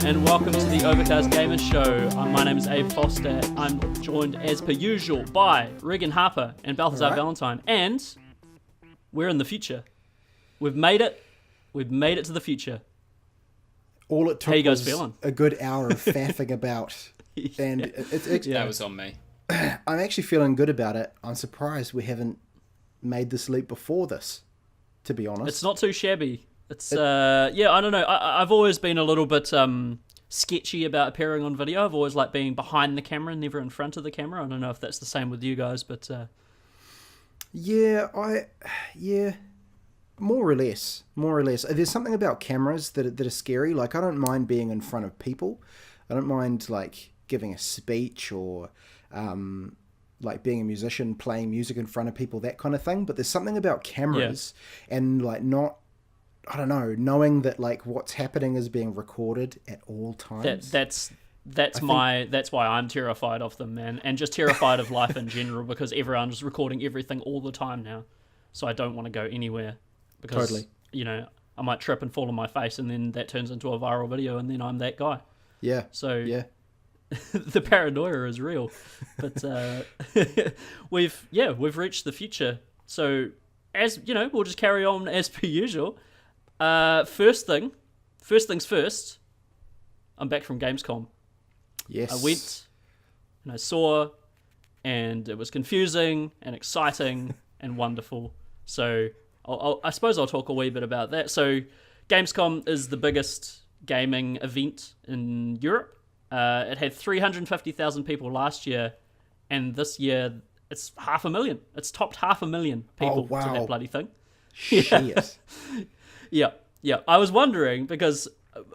And welcome to the Overcast Gamers Show. My name is Abe Foster. I'm joined as per usual by Reagan Harper and Balthazar Valentine. And we're in the future. We've made it. We've made it to the future. All it took was feeling? a good hour of faffing about. And that was on me. I'm actually feeling good about it. I'm surprised we haven't made this leap before this, to be honest. It's not too shabby. It's I don't know. I've always been a little bit sketchy about appearing on video. I've always liked being behind the camera, never in front of the camera. I don't know if that's the same with you guys, but more or less. There's something about cameras that are scary. Like, I don't mind being in front of people. I don't mind like giving a speech or like being a musician, playing music in front of people, that kind of thing. But there's something about cameras and like not. I don't know, knowing that like what's happening is being recorded at all times. That's why I'm terrified of them, man, and just terrified of life in general because everyone's recording everything all the time now. So I don't want to go anywhere because you know, I might trip and fall on my face, and then that turns into a viral video, and then I'm that guy. Yeah. So yeah. The paranoia is real, but we've reached the future. So as you know, we'll just carry on as per usual. First things first, I'm back from Gamescom. Yes. I went and I saw, and it was confusing and exciting and wonderful. So I suppose I'll talk a wee bit about that. So Gamescom is the biggest gaming event in Europe. It had 350,000 people last year, and this year it's 500,000. It's topped 500,000 people to that bloody thing. Shit. Yeah. I was wondering because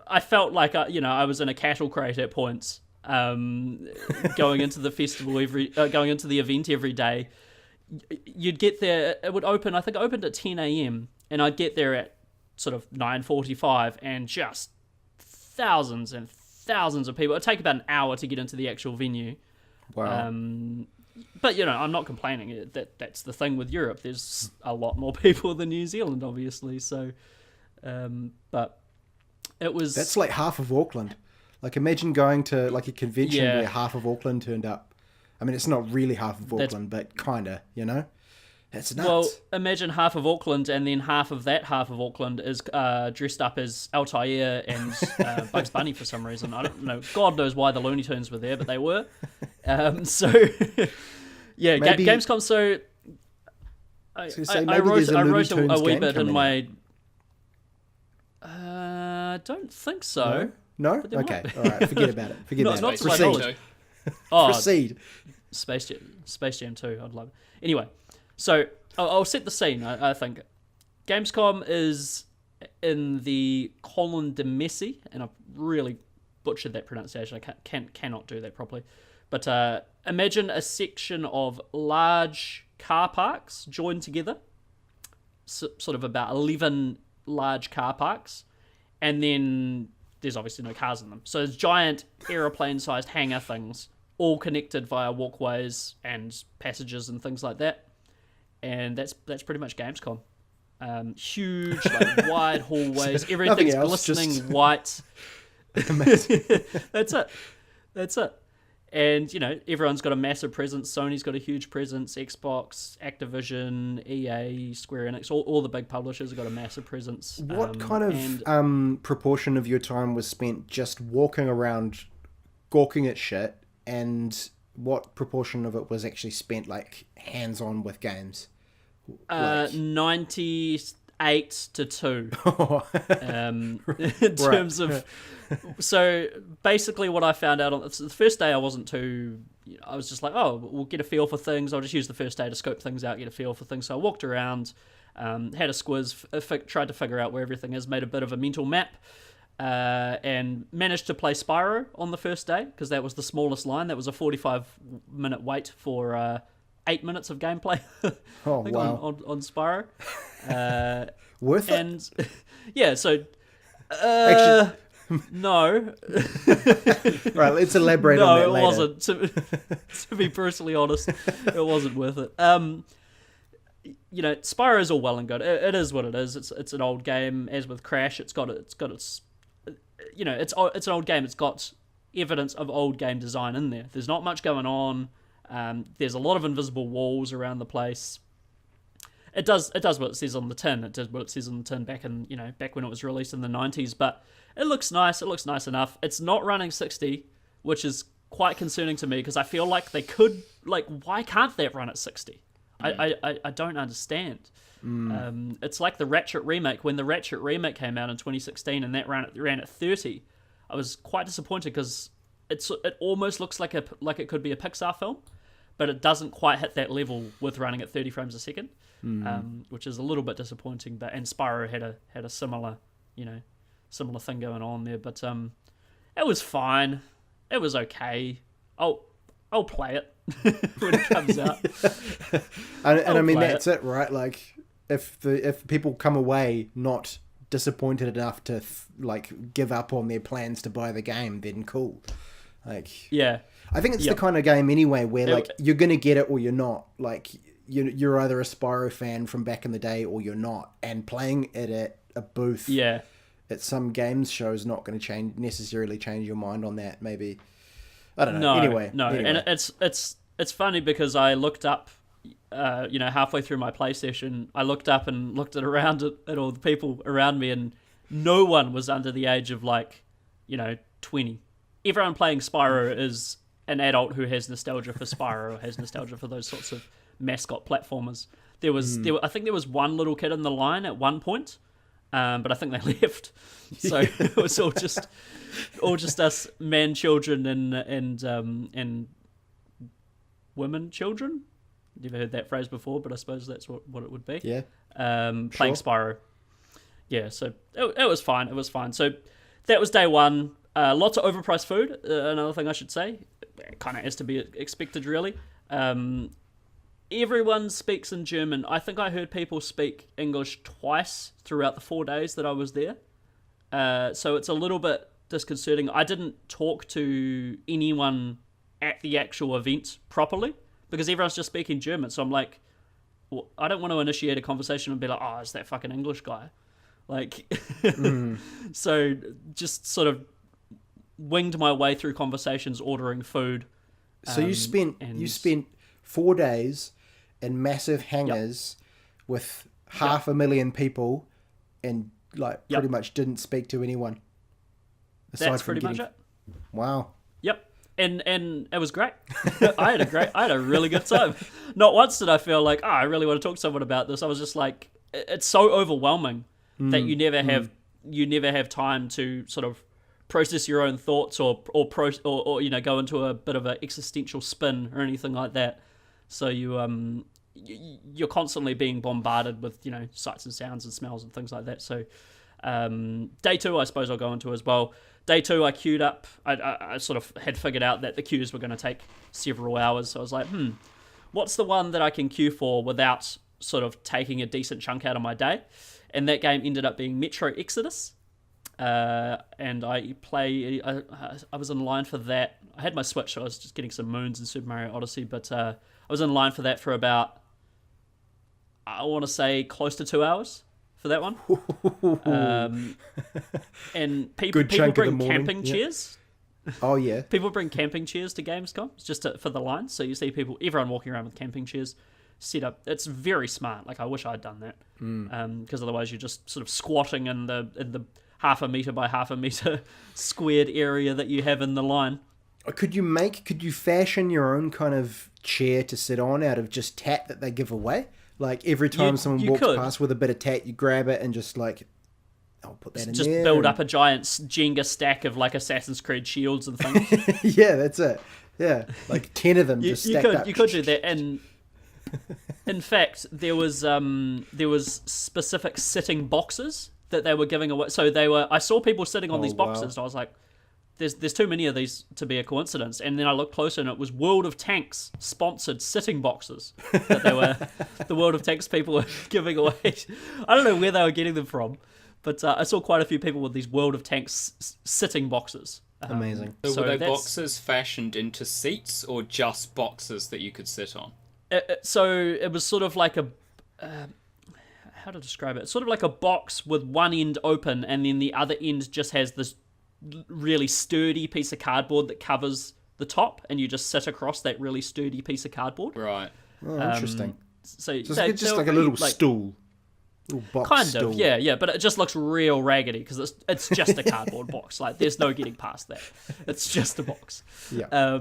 I felt like I was in a cattle crate at points, going into the festival going into the event every day. You'd get there. It would open. I think it opened at 10 a.m. and I'd get there at sort of 9:45, and just thousands and thousands of people. It'd take about an hour to get into the actual venue. Wow. But I'm not complaining. That's the thing with Europe. There's a lot more people than New Zealand, obviously. So, but it was. That's like half of Auckland. Like, imagine going to like a convention where half of Auckland turned up. I mean, it's not really half of Auckland, but kinda. That's nuts. Well, imagine half of Auckland, and then half of Auckland is dressed up as Altair and Bugs Bunny for some reason. I don't know. God knows why the Looney Tunes were there, but they were. So, yeah, maybe, Gamescom. So, I wrote a wee bit in my. Don't think so. No? Okay. All right. Forget about it. Forget about it. Not to my knowledge. Proceed. Space Jam 2. I'd love it. Anyway. So, I'll set the scene, I think. Gamescom is in the Colin de Messi, and I've really butchered that pronunciation. I cannot do that properly. But imagine a section of large car parks joined together, sort of about 11 large car parks, and then there's obviously no cars in them. So there's giant aeroplane-sized hangar things, all connected via walkways and passages and things like that. And that's pretty much Gamescom. Huge, like, wide hallways. Everything's glistening white. That's it. And, everyone's got a massive presence. Sony's got a huge presence. Xbox, Activision, EA, Square Enix, all the big publishers have got a massive presence. What kind of proportion of your time was spent just walking around gawking at shit, and what proportion of it was actually spent like hands-on with games? 98 to 2. In terms of, so basically what I found out on the first day, I wasn't too. I was just like, oh, we'll get a feel for things. I'll just use the first day to scope things out, get a feel for things. So I walked around, had a squiz, tried to figure out where everything is, made a bit of a mental map. And managed to play Spyro on the first day because that was the smallest line. That was a 45-minute wait for 8 minutes of gameplay. Oh, I think wow. on Spyro. Worth it? And yeah, so Actually, no. right, let's elaborate on that later. No, it wasn't. To be brutally honest, it wasn't worth it. Spyro is all well and good. It is what it is. It's an old game. As with Crash, it's got its it's an old game. It's got evidence of old game design in there. There's not much going on. There's a lot of invisible walls around the place. It does what it says on the tin. It did what it says on the tin back when it was released in the 90s. But it looks nice. It looks nice enough. It's not running 60, which is quite concerning to me because I feel like they could. Why can't they run at 60? I don't understand. It's like the Ratchet remake. When the Ratchet remake came out in 2016 and that ran at 30, I was quite disappointed because it almost looks like it could be a Pixar film, but it doesn't quite hit that level with running at 30 frames a second, which is a little bit disappointing. And Spyro had a similar thing going on there, but it was fine. It was okay. I'll play it when it comes out. and I mean that's it, right? Like if people come away not disappointed enough to give up on their plans to buy the game, then cool. Yeah, I think it's the kind of game anyway where you're gonna get it or you're not. Like you're either a Spyro fan from back in the day or you're not, and playing it at a booth at some games show is not going to necessarily change your mind on that. Maybe, I don't know. Anyway, and it's funny because I looked up, halfway through my play session, I looked up and looked around at all the people around me, and no one was under the age of 20. Everyone playing Spyro is an adult who has nostalgia for Spyro or has nostalgia for those sorts of mascot platformers. I think there was one little kid in the line at one point, but I think they left. So it was all just us man children and women children. Never heard that phrase before, but I suppose that's what it would be. Yeah. Playing Spyro. Yeah, so it was fine. It was fine. So that was day one. Lots of overpriced food. Another thing I should say. Kind of has to be expected, really. Everyone speaks in German. I think I heard people speak English twice throughout the 4 days that I was there. So it's a little bit disconcerting. I didn't talk to anyone at the actual event properly because everyone's just speaking German. So I'm like, well, I don't want to initiate a conversation and be like, oh, it's that fucking English guy. So just sort of winged my way through conversations, ordering food. So you spent 4 days in massive hangars with 500,000 people and pretty much didn't speak to anyone. That's pretty much it. Wow. Yep. And it was great. I had a really good time. Not once did I feel like, I really want to talk to someone about this. I was just like, it's so overwhelming that you never have time to sort of process your own thoughts or go into a bit of an existential spin or anything like that. So you're constantly being bombarded with sights and sounds and smells and things like that. So day two, I suppose I'll go into as well. Day two, I queued up. I sort of had figured out that the queues were going to take several hours. So I was like, what's the one that I can queue for without sort of taking a decent chunk out of my day? And that game ended up being Metro Exodus. And I was in line for that. I had my Switch, so I was just getting some moons in Super Mario Odyssey, but I was in line for that for about, I want to say, close to 2 hours for that one. And people bring camping chairs. Oh, yeah. People bring camping chairs to Gamescom just for the line. So you see everyone walking around with camping chairs set up. It's very smart. I wish I'd done that. Because otherwise you're just sort of squatting in the half a meter by half a meter squared area that you have in the line. Could you fashion your own kind of chair to sit on out of just tat that they give away? Every time someone walks past with a bit of tat, you grab it and just I'll put that in just there. Just build up a giant Jenga stack of Assassin's Creed shields and things. Yeah, that's it. Yeah, 10 of them just stacked up. You could do that, and in fact, there was specific sitting boxes that they were giving away. So I saw people sitting on these boxes, and I was like, there's too many of these to be a coincidence. And then I looked closer, and it was World of Tanks sponsored sitting boxes that they were the World of Tanks people were giving away. I don't know where they were getting them from, but I saw quite a few people with these World of Tanks sitting boxes. Amazing. So were they boxes fashioned into seats, or just boxes that you could sit on? So it was sort of like a how to describe it? Sort of like a box with one end open, and then the other end just has this really sturdy piece of cardboard that covers the top, and you just sit across that really sturdy piece of cardboard. Right. Oh, interesting. So it's just like a little stool. Little box kind stool. of, yeah, but it just looks real raggedy because it's just a cardboard box. Like, there's no getting past that. It's just a box. Yeah.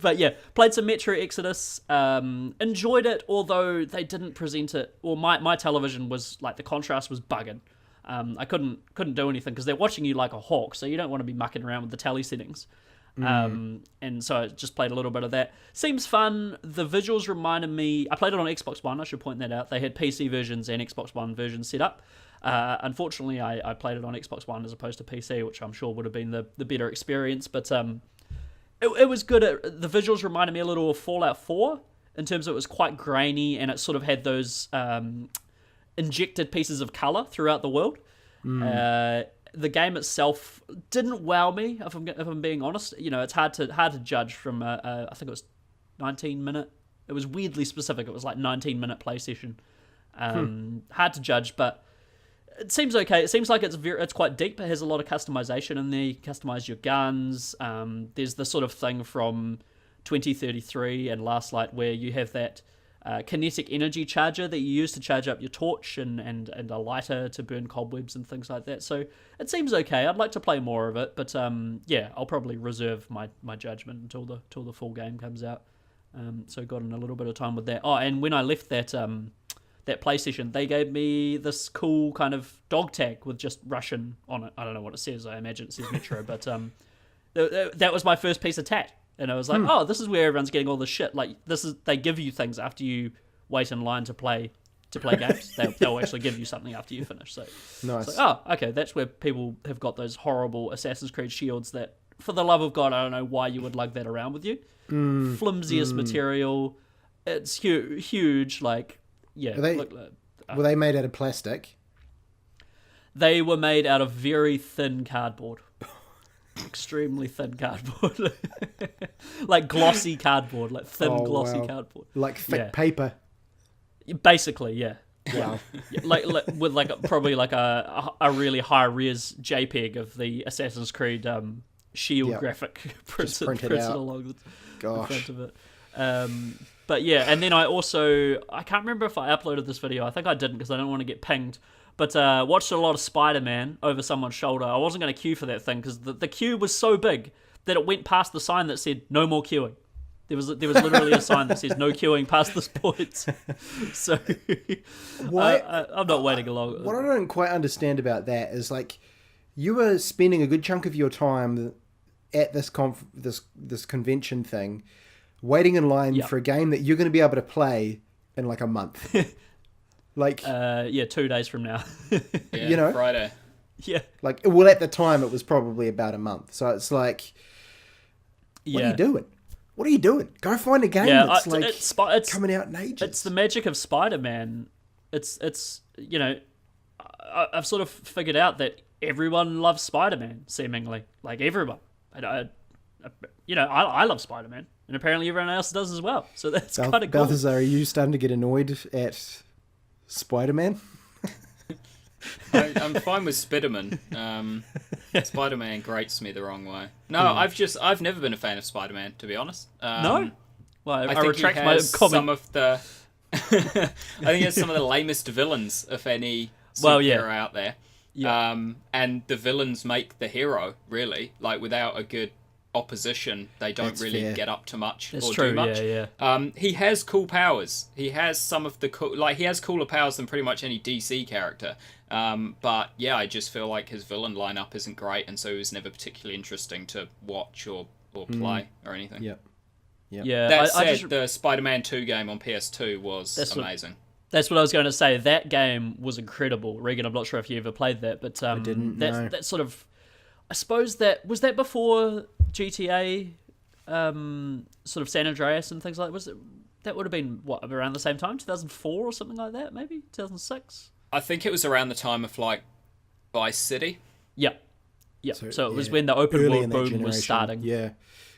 But yeah, played some Metro Exodus. Enjoyed it, although they didn't present it. Or my television was like the contrast was bugging. I couldn't do anything because they're watching you like a hawk, so you don't want to be mucking around with the tele settings. And so I just played a little bit of that. Seems fun. The visuals reminded me... I played it on Xbox One, I should point that out. They had PC versions and Xbox One versions set up. Unfortunately, I played it on Xbox One as opposed to PC, which I'm sure would have been the better experience. But it was good. The visuals reminded me a little of Fallout 4 in terms of it was quite grainy, and it sort of had those injected pieces of colour throughout the world. The game itself didn't wow me, if I'm being honest. You know, it's hard to judge from I think it was 19-minute. It was weirdly specific. It was like 19-minute play session. Hard to judge, but it seems okay. It seems like it's quite deep. It has a lot of customization in there. You can customize your guns. There's the sort of thing from 2033 and Last Light where you have that kinetic energy charger that you use to charge up your torch and a lighter to burn cobwebs and things like that. So it seems okay. I'd like to play more of it, but yeah, I'll probably reserve my judgment until the full game comes out. So got in a little bit of time with that. Oh, and when I left that play session, they gave me this cool kind of dog tag with just Russian on it. I don't know what it says. I imagine it says Metro, but that was my first piece of tat. And I was like, oh, this is where everyone's getting all this shit. Like, they give you things after you wait in line to play games. They'll actually give you something after you finish. So nice. It's like, oh, okay, that's where people have got those horrible Assassin's Creed shields that, for the love of God, I don't know why you would lug that around with you. Flimsiest material. It's huge. Like, yeah. Were they made out of plastic? They were made out of very thin cardboard. Extremely thin cardboard. Like glossy cardboard, like thin glossy cardboard, like thick paper, basically. Yeah. Wow. Yeah, like with probably like a really high res JPEG of the Assassin's Creed shield graphic printed along the front of it. But yeah, and then I can't remember if I uploaded this video. I think I didn't because I don't want to get pinged. But watched a lot of Spider-Man over someone's shoulder. I wasn't going to queue for that thing because the queue was so big that it went past the sign that said no more queuing. There was literally a sign that says no queuing past this point. So I'm not waiting along. What I don't quite understand about that is, like, you were spending a good chunk of your time at this convention thing, waiting in line for a game that you're going to be able to play in like a month. Like 2 days from now. Yeah, you know, Friday. Yeah. Like, well, at the time it was probably about a month. So it's like, what are you doing? What are you doing? Go find a game that's it's coming out in ages. It's the magic of Spider-Man. It's you know, I've sort of figured out that everyone loves Spider-Man, seemingly. Like, everyone. I love Spider-Man, and apparently everyone else does as well. So that's kind of cool. Balthazar, are you starting to get annoyed at Spider-Man? I'm fine with Spiderman. Spider-Man grates me the wrong way. No, I've never been a fan of Spider-Man, to be honest. No? Well, I think retract he my has comment. some of the I think he has some of the lamest villains of any superhero out there. Yeah. And the villains make the hero, really. Like, without a good opposition, they don't get up to much do much. He has cool powers. He has some of the he has cooler powers than pretty much any DC character. But yeah, I just feel like his villain lineup isn't great, and so he was never particularly interesting to watch or play or anything. Yep. Yeah. That said, the Spider-Man 2 game on PS2 was amazing. That's what I was going to say. That game was incredible. Reagan, I'm not sure if you ever played that, but I didn't. That sort of, I suppose was that before GTA, sort of San Andreas and things like that. That would have been what, around the same time, 2004 or something like that, maybe 2006. I think it was around the time of like Vice City. Yeah. So it was when the open world boom was starting. Yeah.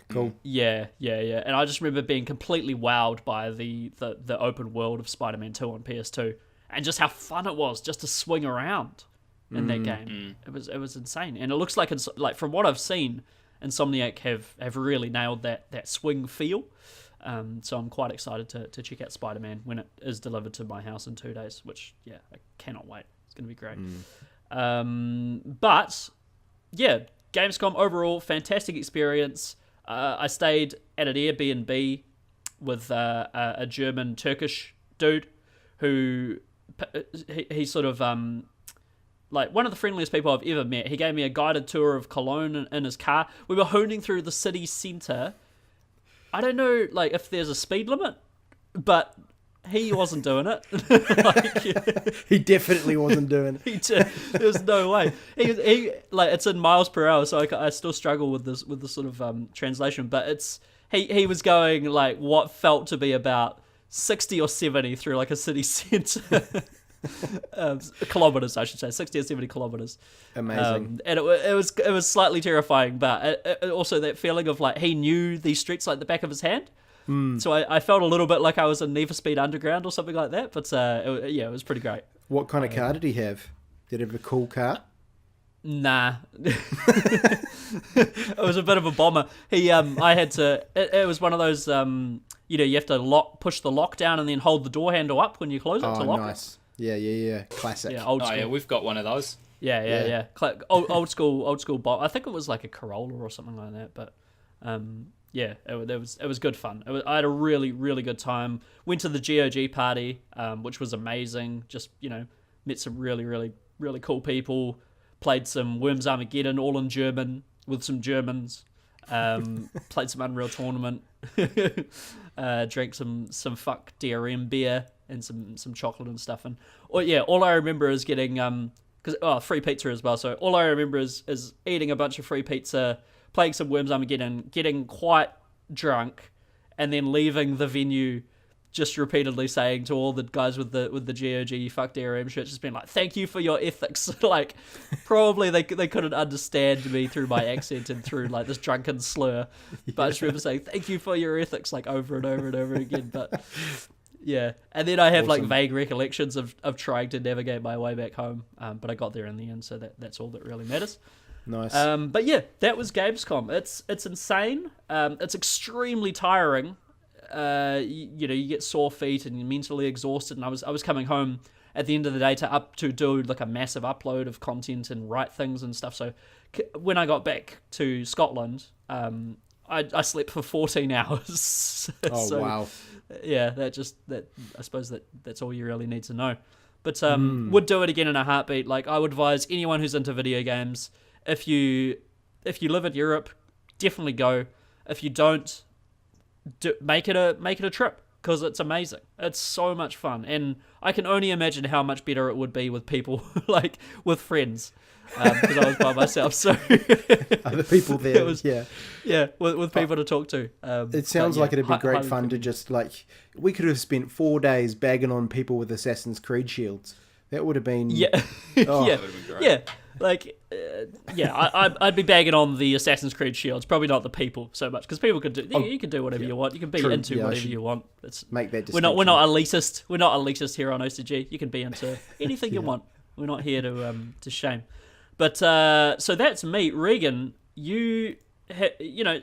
Cool. Yeah. And I just remember being completely wowed by the open world of Spider-Man 2 on PS2, and just how fun it was just to swing around in that game. It was insane, and it looks like it's like, from what I've seen, Insomniac have really nailed that swing feel. So I'm quite excited to check out Spider-Man when it is delivered to my house in 2 days, which, yeah, I cannot wait. It's going to be great. But, yeah, Gamescom overall, fantastic experience. I stayed at an Airbnb with a German-Turkish dude who, he's sort of, like, one of the friendliest people I've ever met. He gave me a guided tour of Cologne in his car. We were hooning through the city centre. I don't know, like, if there's a speed limit, but he wasn't doing it. He definitely wasn't doing it. There was no way. He like, it's in miles per hour, so I still struggle with this sort of translation. But he was going like what felt to be about 60 or 70 through like a city centre. Kilometers, I should say, 60 or 70 kilometers. Amazing. And it was slightly terrifying, but it also that feeling of like he knew these streets like the back of his hand. So I felt a little bit like I was in Need for Speed Underground or something like that. But it was pretty great. What kind of car did he have? Did he have a cool car? Nah. It was a bit of a bomber. I had to. It was one of those. You have to push the lock down and then hold the door handle up when you close it to lock nice. Yeah. Classic. Yeah, old school. Oh yeah, we've got one of those. Yeah. Old school bomb. I think it was like a Corolla or something like that. But yeah, it was good fun. I had a really, really good time. Went to the GOG party, which was amazing. Just, met some really, really, really cool people. Played some Worms Armageddon, all in German, with some Germans. Played some Unreal Tournament. Drank some fuck DRM beer and some chocolate and stuff. And all I remember is getting free pizza as well. So all I remember is eating a bunch of free pizza, playing some Worms Armageddon, getting quite drunk, and then leaving the venue, just repeatedly saying to all the guys with the GOG fuck DRM shirts, just being like, thank you for your ethics. Like, probably they couldn't understand me through my accent and through like this drunken slur, but I just remember saying thank you for your ethics like over and over and over again. But yeah, and then I have like vague recollections of trying to navigate my way back home, but I got there in the end, so that's all that really matters. Nice. But yeah, that was Gamescom. It's insane. It's extremely tiring. You get sore feet and you're mentally exhausted. And I was coming home at the end of the day to do like a massive upload of content and write things and stuff. So when I got back to Scotland, I slept for 14 hours. Oh, wow. Yeah, I suppose that's all you really need to know. But would do it again in a heartbeat. Like, I would advise anyone who's into video games, if you live in Europe, definitely go. If you don't, make it a trip, because it's amazing. It's so much fun, and I can only imagine how much better it would be with people, like with friends, because I was by myself. So other people there, with people to talk to. It sounds like it'd be great fun to just like, we could have spent 4 days bagging on people with Assassin's Creed shields. That would have been Like, I'd be bagging on the Assassin's Creed shields, probably not the people so much, because people could do. You can do whatever you want. You can be into whatever you want. Make that distinction. We're not elitist. We're not elitist here on OCG. You can be into anything you want. We're not here to shame. But so that's me, Reagan. You.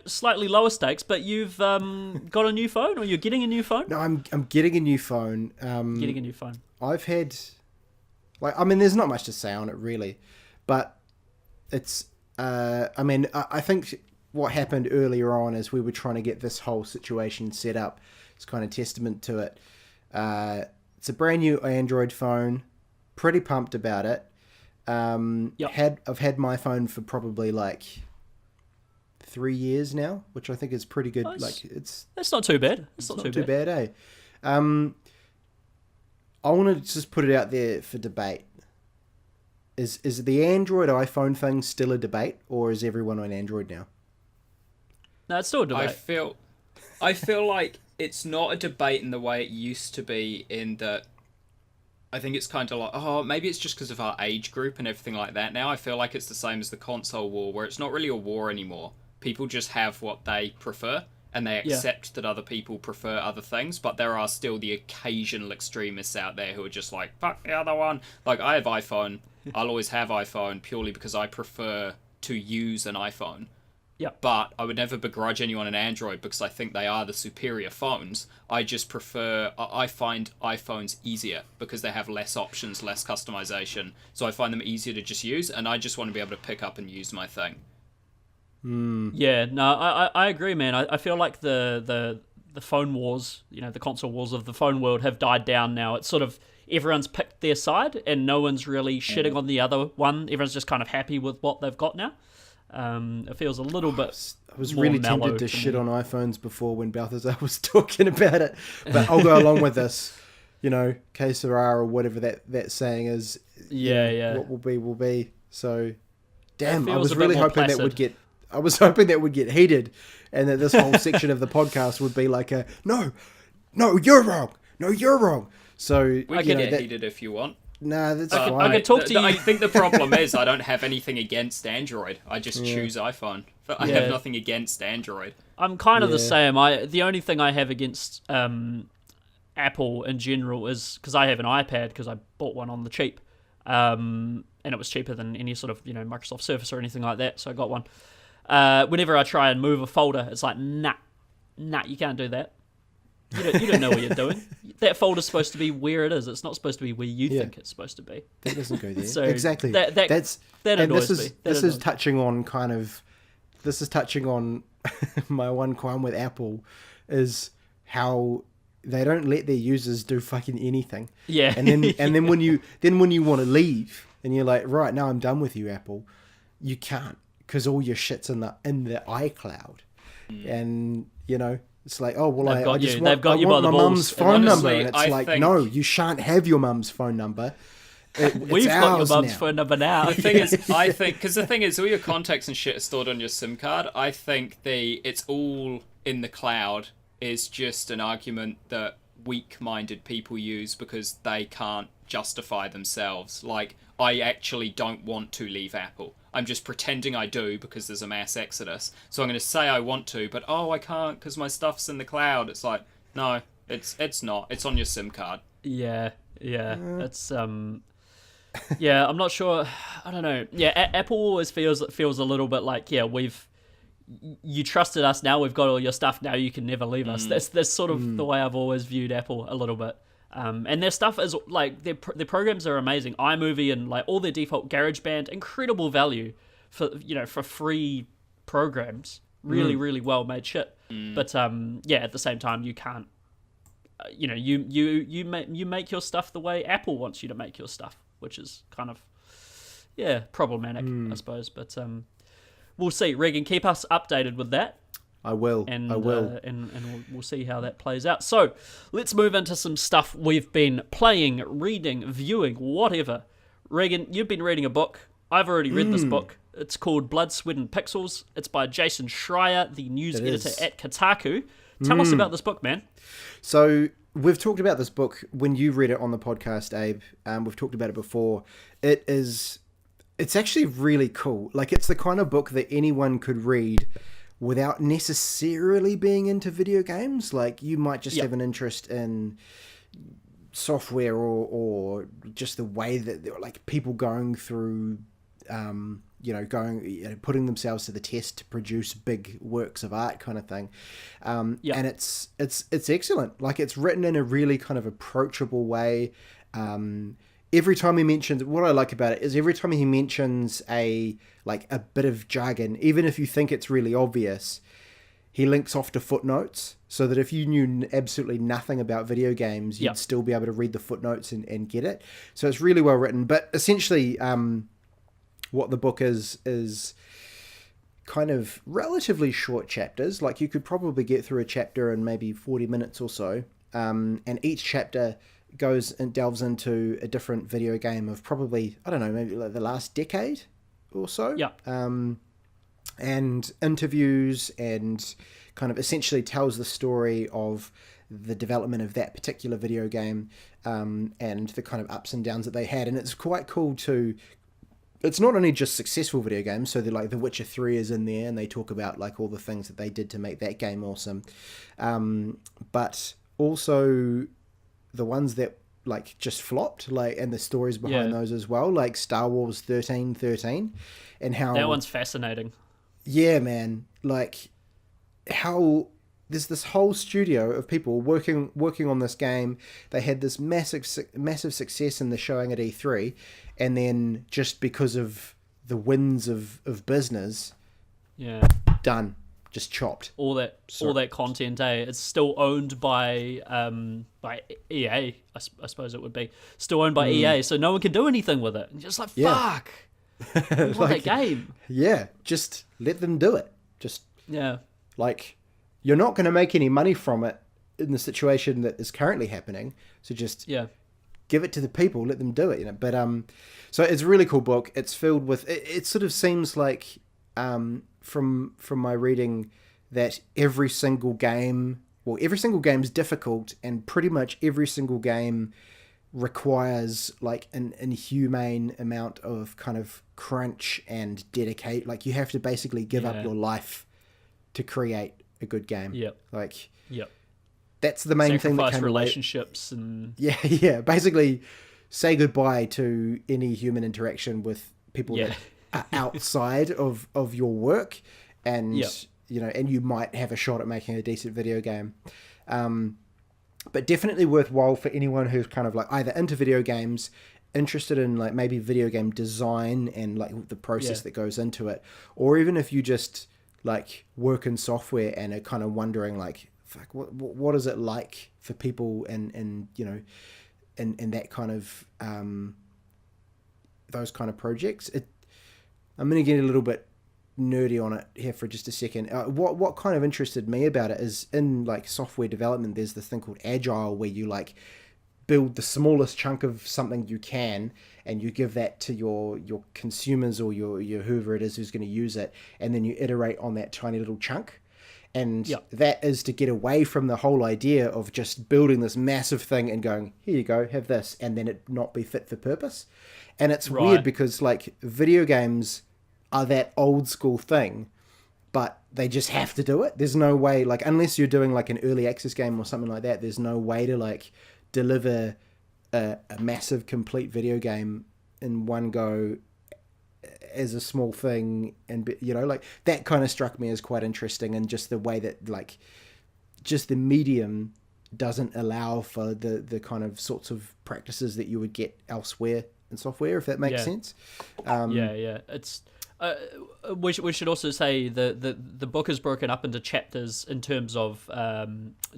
Slightly lower stakes, but you've got a new phone, or you're getting a new phone. No, I'm getting a new phone. Getting a new phone. I've had, there's not much to say on it really. But it's, I think what happened earlier on as we were trying to get this whole situation set up is kind of testament to it. It's a brand new Android phone, pretty pumped about it. I've had my phone for probably like 3 years now, which I think is pretty good. That's not too bad. It's not too bad, eh? I want to just put it out there for debate. is the Android iPhone thing still a debate, or is everyone on Android now? No, it's still a debate. I feel like it's not a debate in the way it used to be, in that I think it's kind of like, oh, maybe it's just because of our age group and everything like that. Now I feel like it's the same as the console war, where it's not really a war anymore. People just have what they prefer, and they accept that other people prefer other things, but there are still the occasional extremists out there who are just like, fuck the other one. Like, I have iPhone. I'll always have iPhone purely because I prefer to use an iPhone. Yeah. But I would never begrudge anyone an Android because I think they are the superior phones. I find iPhones easier because they have less options, less customization. So I find them easier to just use, and I just want to be able to pick up and use my thing. Yeah, no, I agree, man. I feel like the phone wars, the console wars of the phone world have died down now. It's sort of, everyone's picked their side and no one's really shitting on the other one. Everyone's just kind of happy with what they've got now. It feels a little bit I was more really mellow tempted to shit on iPhones before when Balthazar was talking about it, but I'll go along with this. Que sera, or whatever that saying is. Yeah. What will be. So, damn, I feels was a bit really more hoping placid. that would get. I was hoping that would get heated, and that this whole section of the podcast would be like a no, you're wrong. No, you're wrong. So We can get heated if you want. Nah, that's I fine. can talk to you. I think the problem is I don't have anything against Android. I just choose iPhone. I have nothing against Android. I'm kind of the same. The only thing I have against Apple in general is because I have an iPad because I bought one on the cheap, and it was cheaper than any sort of Microsoft Surface or anything like that. So I got one. Whenever I try and move a folder, it's like nah, you can't do that. You don't know what you're doing. That folder's supposed to be where it is. It's not supposed to be where you think it's supposed to be. That doesn't go there. So exactly. That annoys me. This is touching on my one qualm with Apple is how they don't let their users do fucking anything. Yeah. And then when you want to leave and you're like, right, now I'm done with you, Apple, you can't, because all your shit's in the iCloud. And it's like, oh, well, I just want my mum's phone number. And it's like, no, you shan't have your mum's phone number. We've got your mum's phone number now. The thing is, because the thing is, all your contacts and shit are stored on your SIM card. I think it's all in the cloud is just an argument that weak-minded people use because they can't justify themselves. Like, I actually don't want to leave Apple. I'm just pretending I do because there's a mass exodus. So I'm going to say I want to, but I can't because my stuff's in the cloud. It's like, no, it's not. It's on your SIM card. Yeah. It's yeah, I'm not sure. I don't know. Yeah, Apple always feels a little bit like, you trusted us, now we've got all your stuff, now you can never leave us. That's sort of the way I've always viewed Apple a little bit. And their stuff is like their programs are amazing. iMovie and like all their default GarageBand, incredible value for free programs. Really, really well made shit. But at the same time, you can't. You make your stuff the way Apple wants you to make your stuff, which is kind of problematic, I suppose. But we'll see. Reagan, keep us updated with that. I will. And we'll see how that plays out. So let's move into some stuff we've been playing, reading, viewing, whatever. Reagan, you've been reading a book. I've already read this book. It's called Blood, Sweat and Pixels. It's by Jason Schreier, the news editor at Kotaku. Tell us about this book, man. So we've talked about this book when you read it on the podcast, Abe. We've talked about it before. It's actually really cool. Like, it's the kind of book that anyone could read without necessarily being into video games. Like, you might just have an interest in software or just the way that like people going through putting themselves to the test to produce big works of art kind of thing. And it's excellent. Like, it's written in a really kind of approachable way. Every time he mentions, what I like about it is every time he mentions a bit of jargon, even if you think it's really obvious, he links off to footnotes so that if you knew absolutely nothing about video games, you'd still be able to read the footnotes and get it. So it's really well written. But essentially, what the book is kind of relatively short chapters. Like, you could probably get through a chapter in maybe 40 minutes or so. And each chapter goes and delves into a different video game of probably, I don't know, maybe like the last decade or so. Yeah. And interviews and kind of essentially tells the story of the development of that particular video game, and the kind of ups and downs that they had. And it's quite cool to... It's not only just successful video games, so they're like The Witcher 3 is in there, and they talk about like all the things that they did to make that game awesome. But also the ones that like just flopped, like, and the stories behind those as well, like Star Wars 1313, and how... That one's fascinating. Yeah, man. Like how there's this whole studio of people working on this game. They had this massive success in the showing at E3, and then just because of the winds of business, done, just chopped. All that content, it's still owned by EA. I suppose it would be still owned by EA, so no one can do anything with it. And just like fuck, I want that game. Yeah, just let them do it. Just like, you're not going to make any money from it in the situation that is currently happening. So just give it to the people, let them do it, you know. But so it's a really cool book. It's filled with... It sort of seems like from my reading that every single game is difficult, and pretty much every single game requires like an inhumane amount of kind of crunch and dedicate. Like, you have to basically give up your life to create a good game. Like, that's the main thing that can relationships and basically say goodbye to any human interaction with people that are outside of your work, and you know, and you might have a shot at making a decent video game. But definitely worthwhile for anyone who's kind of like either into video games, interested in like maybe video game design and like the process that goes into it, or even if you just like work in software and are kind of wondering like, fuck, what is it like for people and you know, and that kind of those kind of projects. I'm going to get a little bit nerdy on it here for just a second. What kind of interested me about it is in like software development, there's this thing called Agile, where you like build the smallest chunk of something you can, and you give that to your consumers or your whoever it is who's going to use it, and then you iterate on that tiny little chunk. And that is to get away from the whole idea of just building this massive thing and going, here you go, have this, and then it not be fit for purpose. And it's weird because like video games are that old school thing, but they just have to do it. There's no way, like, unless you're doing like an early access game or something like that, there's no way to like deliver a massive complete video game in one go as a small thing. And you know, like, that kind of struck me as quite interesting, and just the way that like just the medium doesn't allow for the kind of sorts of practices that you would get elsewhere in software, if that makes sense. It's we should also say the book is broken up into chapters in terms of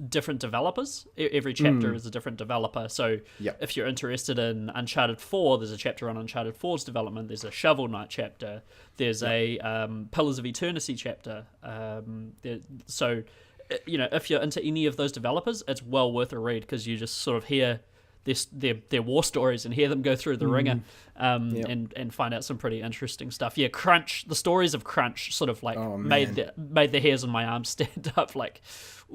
different developers. Every chapter is a different developer. So if you're interested in Uncharted 4, there's a chapter on Uncharted 4's development. There's a Shovel Knight chapter. There's a Pillars of Eternity chapter. So, you know, if you're into any of those developers, it's well worth a read, because you just sort of hear their war stories and hear them go through the ringer, and find out some pretty interesting stuff. Yeah, Crunch, the stories of Crunch sort of like made the hairs on my arms stand up. Like,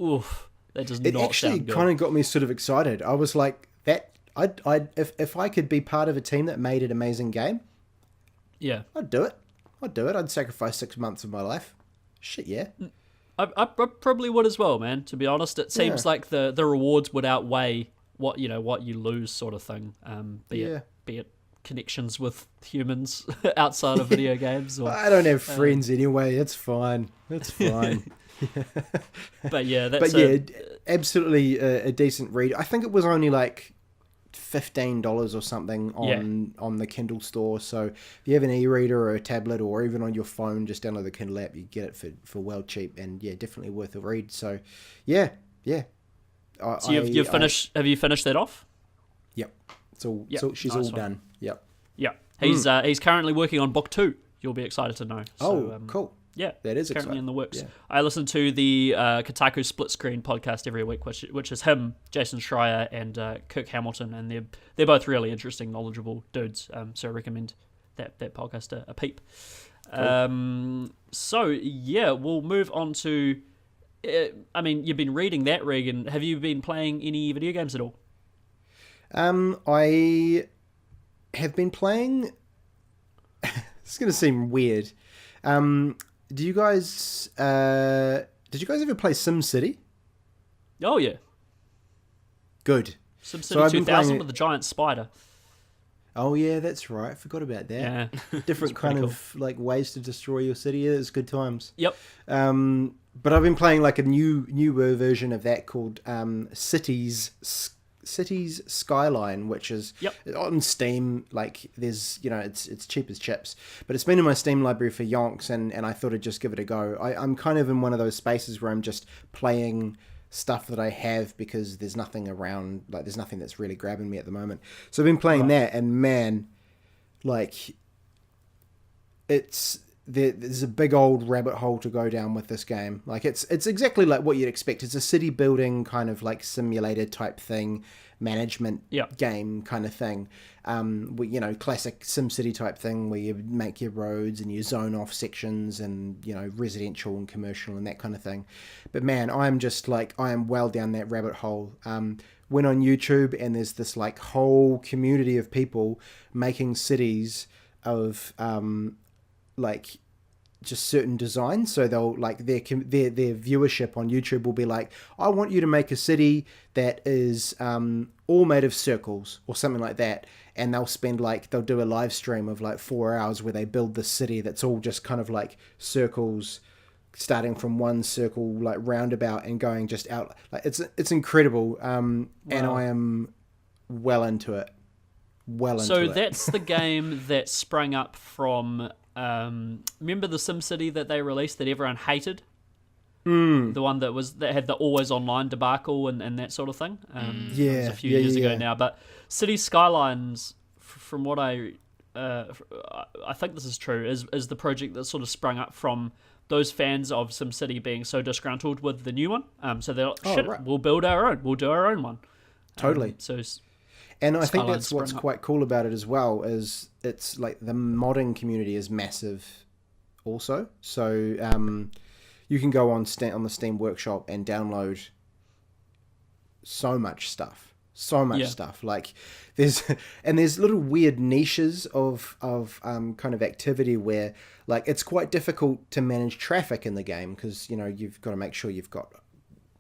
oof, that does not sound good. It actually kind of got me sort of excited. I was like, that if I could be part of a team that made an amazing game, I'd do it. I'd sacrifice 6 months of my life. Shit, yeah. I probably would as well, man. To be honest, it seems like the rewards would outweigh what you lose, sort of thing. Be it connections with humans outside of video games. Or, I don't have friends anyway. It's fine. But absolutely a decent read. I think it was only like $15 or something on the Kindle store. So if you have an e-reader or a tablet, or even on your phone, just download the Kindle app. You get it for well cheap, and definitely worth a read. So yeah. So you've finished? Have you finished that off? Yep. So she's all done. Yep. Yeah. He's currently working on book 2. You'll be excited to know. So, cool. Yeah, that is currently exciting. in the works. Yeah. I listen to the Kotaku Split Screen podcast every week, which is him, Jason Schreier, and Kirk Hamilton, and they're both really interesting, knowledgeable dudes. So I recommend that podcast a peep. Cool. So yeah, we'll move on to. I mean, you've been reading that, Reagan. Have you been playing any video games at all? I have been playing. It's going to seem weird. Did you guys ever play SimCity? Oh yeah. Good. SimCity 2000 with the giant spider. Oh yeah, that's right. I forgot about that. Yeah. Different kind of like ways to destroy your city. Yeah, it's good times. Yep. But I've been playing like a newer version of that called Cities Skyline, which is on Steam. Like there's, it's cheap as chips, but it's been in my Steam library for yonks, and I thought I'd just give it a go. I'm kind of in one of those spaces where I'm just playing stuff that I have because there's nothing around, like there's nothing that's really grabbing me at the moment. So I've been playing that, and man, like there's a big old rabbit hole to go down with this game. Like it's exactly like what you'd expect. It's a city building kind of like simulator type thing, management game kind of thing. Classic SimCity type thing where you make your roads and you zone off sections and, residential and commercial and that kind of thing. But man, I am well down that rabbit hole. Went on YouTube and there's this like whole community of people making cities of, like just certain designs. So they'll like their viewership on YouTube will be like, I want you to make a city that is all made of circles or something like that, and they'll do a live stream of like 4 hours where they build this city that's all just kind of like circles, starting from one circle like roundabout and going just out. Like it's incredible. And I am well into it. So that's the game that sprang up from remember the SimCity that they released that everyone hated? The one that had the always online debacle and that sort of thing. It was a few years ago now. But City Skylines, from what I think this is true, is the project that sort of sprung up from those fans of SimCity being so disgruntled with the new one. So they're like, we'll build our own. We'll do our own one. Totally. And I think that's what's quite cool about it as well, is it's like the modding community is massive also. So you can go on the Steam Workshop and download so much stuff. Like there's little weird niches of kind of activity where like it's quite difficult to manage traffic in the game because, you've got to make sure you've got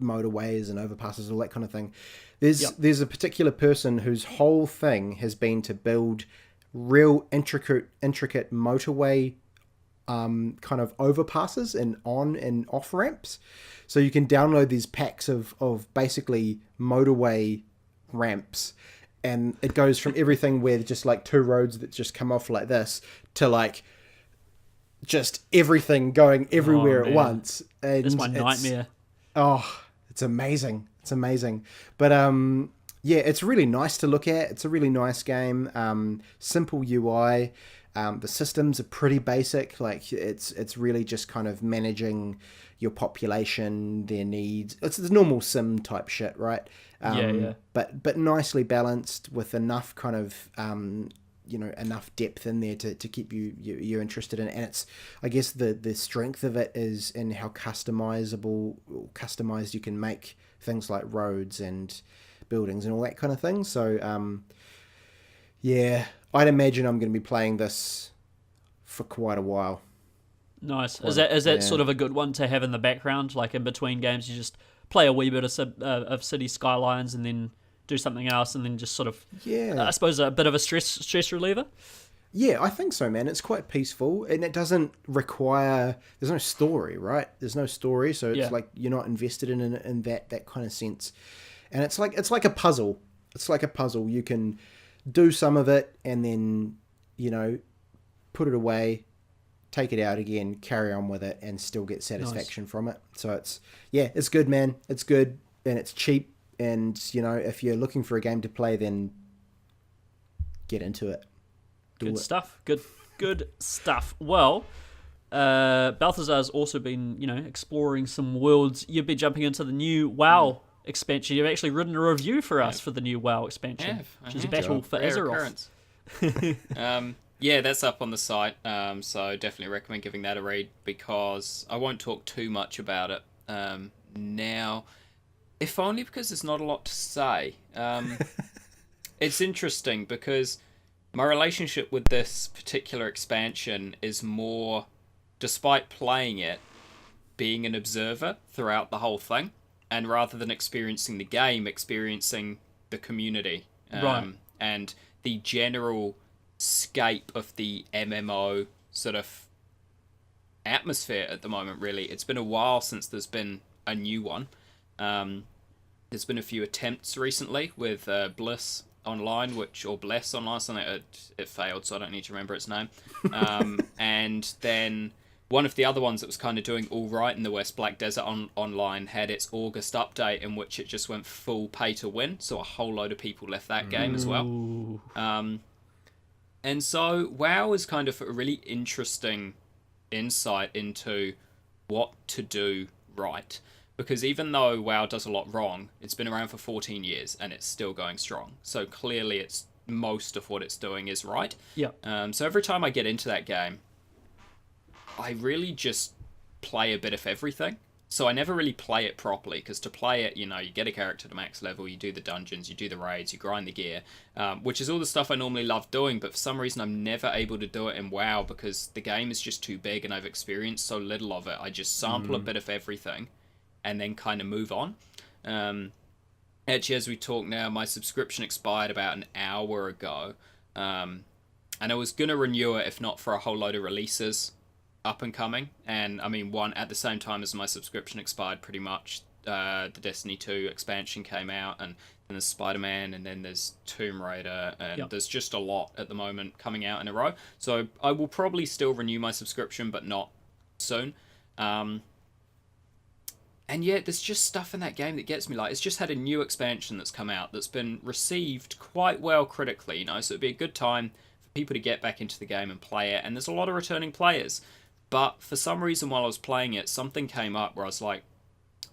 motorways and overpasses, all that kind of thing. There's a particular person whose whole thing has been to build real intricate motorway kind of overpasses and on and off ramps. So you can download these packs of basically motorway ramps, and it goes from everything where just like two roads that just come off like this to like just everything going everywhere at once. And it's my nightmare. It's amazing. But it's really nice to look at. It's a really nice game. Simple UI. The systems are pretty basic. Like it's really just kind of managing your population, their needs. It's the normal sim type shit, right? But nicely balanced with enough kind of enough depth in there to keep you interested in it. And it's, I guess the strength of it is in how customized you can make things like roads and buildings and all that kind of thing. So I'd imagine I'm going to be playing this for quite a while. Nice. Is that sort of a good one to have in the background, like in between games? You just play a wee bit of City Skylines and then do something else, and then just sort of I suppose a bit of a stress reliever. Yeah, I think so, man. It's quite peaceful, and it doesn't require. There's no story, right? There's no story, so it's like you're not invested in that kind of sense. And it's like a puzzle. It's like a puzzle. You can do some of it, and then put it away, take it out again, carry on with it, and still get satisfaction from it. So it's good, man. It's good, and it's cheap. And if you're looking for a game to play, then get into it. Good stuff. Good stuff. Well, Balthazar's also been, exploring some worlds. You've been jumping into the new WoW expansion. You've actually written a review for us for the new WoW expansion, which is Battle for Azeroth. Yeah, that's up on the site, so definitely recommend giving that a read, because I won't talk too much about it now, if only because there's not a lot to say. It's interesting because my relationship with this particular expansion is more, despite playing it, being an observer throughout the whole thing, and rather than experiencing the game, experiencing the community, and the general scape of the MMO sort of atmosphere at the moment. Really, it's been a while since there's been a new one. There's been a few attempts recently with Bliss Online, or Bless Online, something it failed, so I don't need to remember its name. And then one of the other ones that was kind of doing all right in the West, Black Desert Online, had its August update in which it just went full pay to win, so a whole load of people left that game as well. And so WoW is kind of a really interesting insight into what to do right. Because even though WoW does a lot wrong, it's been around for 14 years and it's still going strong. So clearly it's most of what it's doing is right. So every time I get into that game, I really just play a bit of everything. So I never really play it properly, because to play it, you get a character to max level, you do the dungeons, you do the raids, you grind the gear, which is all the stuff I normally love doing, but for some reason I'm never able to do it in WoW because the game is just too big and I've experienced so little of it. I just sample a bit of everything and then kind of move on. Actually, as we talk now, my subscription expired about an hour ago, and I was going to renew it if not for a whole load of releases up and coming, and I mean, one at the same time as my subscription expired pretty much, the Destiny 2 expansion came out, and then there's Spider-Man, and then there's Tomb Raider, and there's just a lot at the moment coming out in a row, so I will probably still renew my subscription, but not soon. And yet there's just stuff in that game that gets me. Like, it's just had a new expansion that's come out that's been received quite well critically, so it'd be a good time for people to get back into the game and play it, and there's a lot of returning players. But for some reason, while I was playing it, something came up where I was like,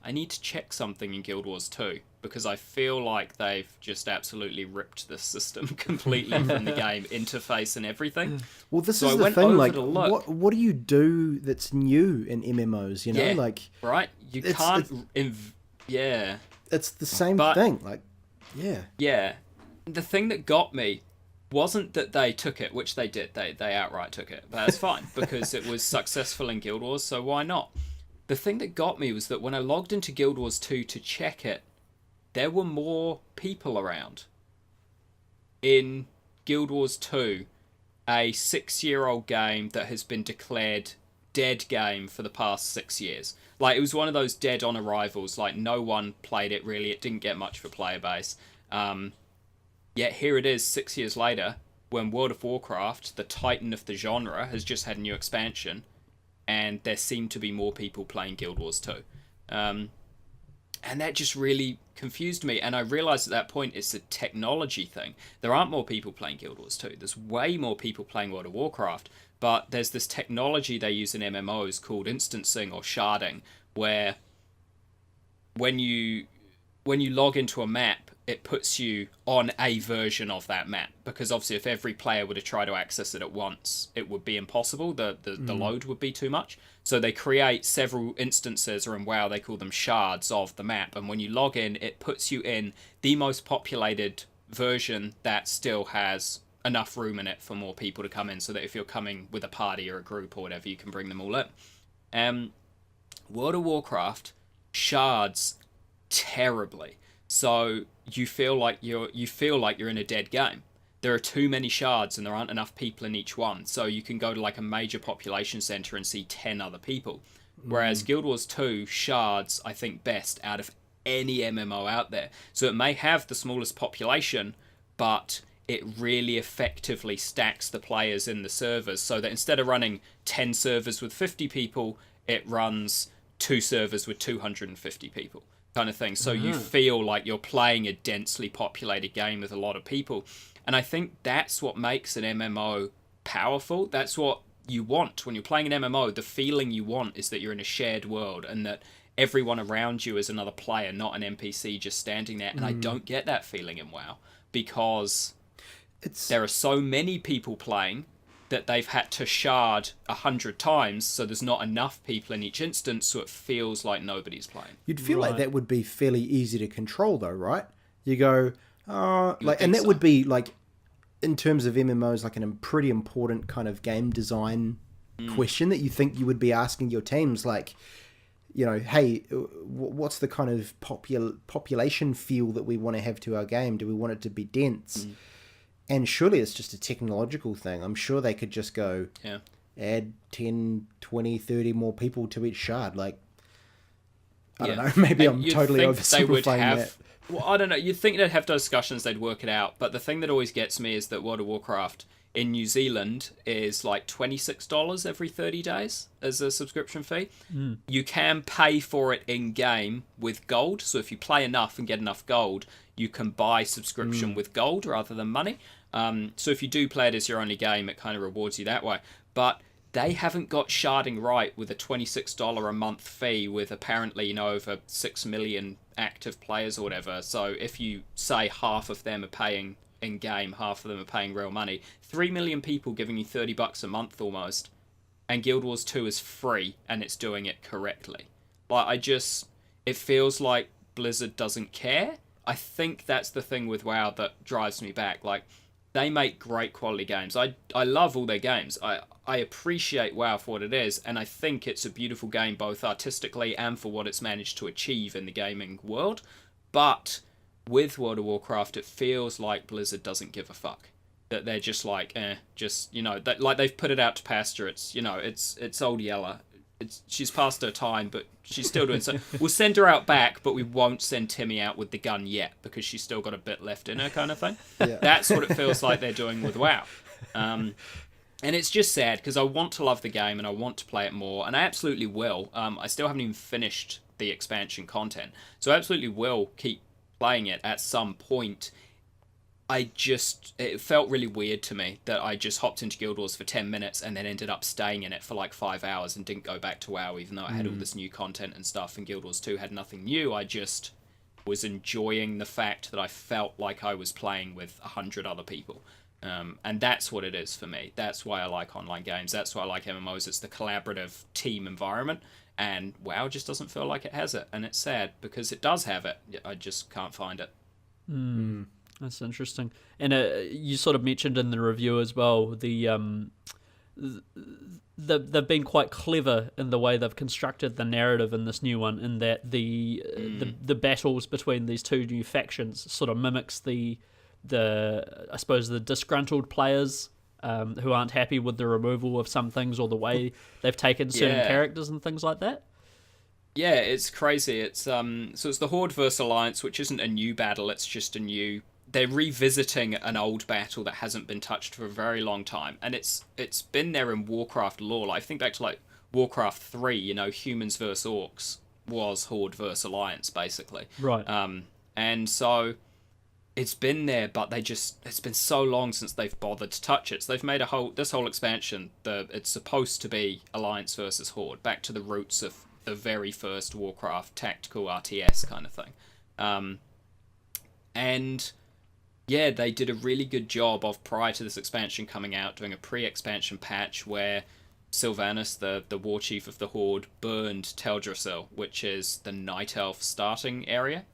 I need to check something in Guild Wars 2, because I feel like they've just absolutely ripped the system completely from the game interface and everything. Well, this is the thing, like, what do you do that's new in MMOs, like... Right? You can't... It's the same thing, like, Yeah. The thing that got me wasn't that they took it, which they did. They outright took it. But that's fine, because it was successful in Guild Wars, so why not? The thing that got me was that when I logged into Guild Wars 2 to check it, there were more people around. In Guild Wars 2, a 6-year-old game that has been declared dead game for the past 6 years. Like, it was one of those dead on arrivals. Like, no one played it, really. It didn't get much of a player base. Yet here it is 6 years later, when World of Warcraft, the titan of the genre, has just had a new expansion, and there seem to be more people playing Guild Wars 2. And that just really confused me, and I realised at that point it's a technology thing. There aren't more people playing Guild Wars 2. There's way more people playing World of Warcraft, but there's this technology they use in MMOs called instancing or sharding, where when you log into a map, it puts you on a version of that map, because obviously if every player were to try to access it at once, it would be impossible. The load would be too much. So they create several instances, or in WoW they call them shards, of the map, and when you log in, it puts you in the most populated version that still has enough room in it for more people to come in, so that if you're coming with a party or a group or whatever, you can bring them all in. World of Warcraft shards terribly. So you feel like you're in a dead game. There are too many shards and there aren't enough people in each one. So you can go to like a major population center and see 10 other people. Whereas Guild Wars 2 shards, I think, best out of any MMO out there. So it may have the smallest population, but it really effectively stacks the players in the servers, so that instead of running 10 servers with 50 people, it runs 2 servers with 250 people. Kind of thing. So you feel like you're playing a densely populated game with a lot of people. And I think that's what makes an MMO powerful. That's what you want when you're playing an MMO. The feeling you want is that you're in a shared world and that everyone around you is another player, not an NPC just standing there. And I don't get that feeling in WoW because there are so many people playing that they've had to shard 100 times, so there's not enough people in each instance, so it feels like nobody's playing. You'd feel like that would be fairly easy to control, though, right? You go, and that would be like, in terms of MMOs, like a pretty important kind of game design question that you think you would be asking your teams, like, you know, hey, what's the kind of population feel that we want to have to our game? Do we want it to be dense? And surely it's just a technological thing. I'm sure they could just go, add 10, 20, 30 more people to each shard. Like, I don't know, maybe I'm totally oversimplifying that. Well, I don't know. You'd think they'd have discussions, they'd work it out. But the thing that always gets me is that World of Warcraft in New Zealand is like $26 every 30 days as a subscription fee. You can pay for it in-game with gold. So if you play enough and get enough gold, you can buy subscription with gold rather than money. So if you do play it as your only game, it kind of rewards you that way. But they haven't got sharding right with a $26 a month fee with apparently, you know, over 6 million active players or whatever. So if you say half of them are paying in-game, half of them are paying real money, 3 million people giving you $30 a month almost, and Guild Wars 2 is free and it's doing it correctly. Like, it feels like Blizzard doesn't care. I think that's the thing with WoW that drives me back. Like, they make great quality games. I love all their games. I appreciate WoW for what it is, and I think it's a beautiful game both artistically and for what it's managed to achieve in the gaming world. But with World of Warcraft, it feels like Blizzard doesn't give a fuck. That they're just like, just, you know, that, like they've put it out to pasture. It's, you know, it's old Yella. She's past her time, but she's still doing so. We'll send her out back, but we won't send Timmy out with the gun yet because she's still got a bit left in her, kind of thing. Yeah. That's what it feels like they're doing with WoW. And it's just sad because I want to love the game and I want to play it more, and I absolutely will. I still haven't even finished the expansion content, so I absolutely will keep playing it at some point. It felt really weird to me that I just hopped into Guild Wars for 10 minutes and then ended up staying in it for like 5 hours and didn't go back to WoW, even though I had all this new content and stuff, and Guild Wars 2 had nothing new. I just was enjoying the fact that I felt like I was playing with 100 other people. And that's what it is for me. That's why I like online games. That's why I like MMOs. It's the collaborative team environment. And WoW just doesn't feel like it has it. And it's sad because it does have it. I just can't find it. That's interesting. And you sort of mentioned in the review as well, they've been quite clever in the way they've constructed the narrative in this new one, in that the battles between these two new factions sort of mimics the I suppose the disgruntled players who aren't happy with the removal of some things or the way they've taken certain characters and things like that. Yeah, it's crazy. It's so it's the Horde versus Alliance, which isn't a new battle. It's just they're revisiting an old battle that hasn't been touched for a very long time, and it's been there in Warcraft lore. Like, I think back to like Warcraft 3. You know, humans versus orcs was Horde versus Alliance basically. Right. And so it's been there, but it's been so long since they've bothered to touch it. So they've made this whole expansion. It's supposed to be Alliance versus Horde, back to the roots of the very first Warcraft tactical RTS kind of thing. And yeah, they did a really good job of, prior to this expansion coming out, doing a pre-expansion patch where Sylvanas, the war chief of the Horde, burned Teldrassil, which is the Night Elf starting area.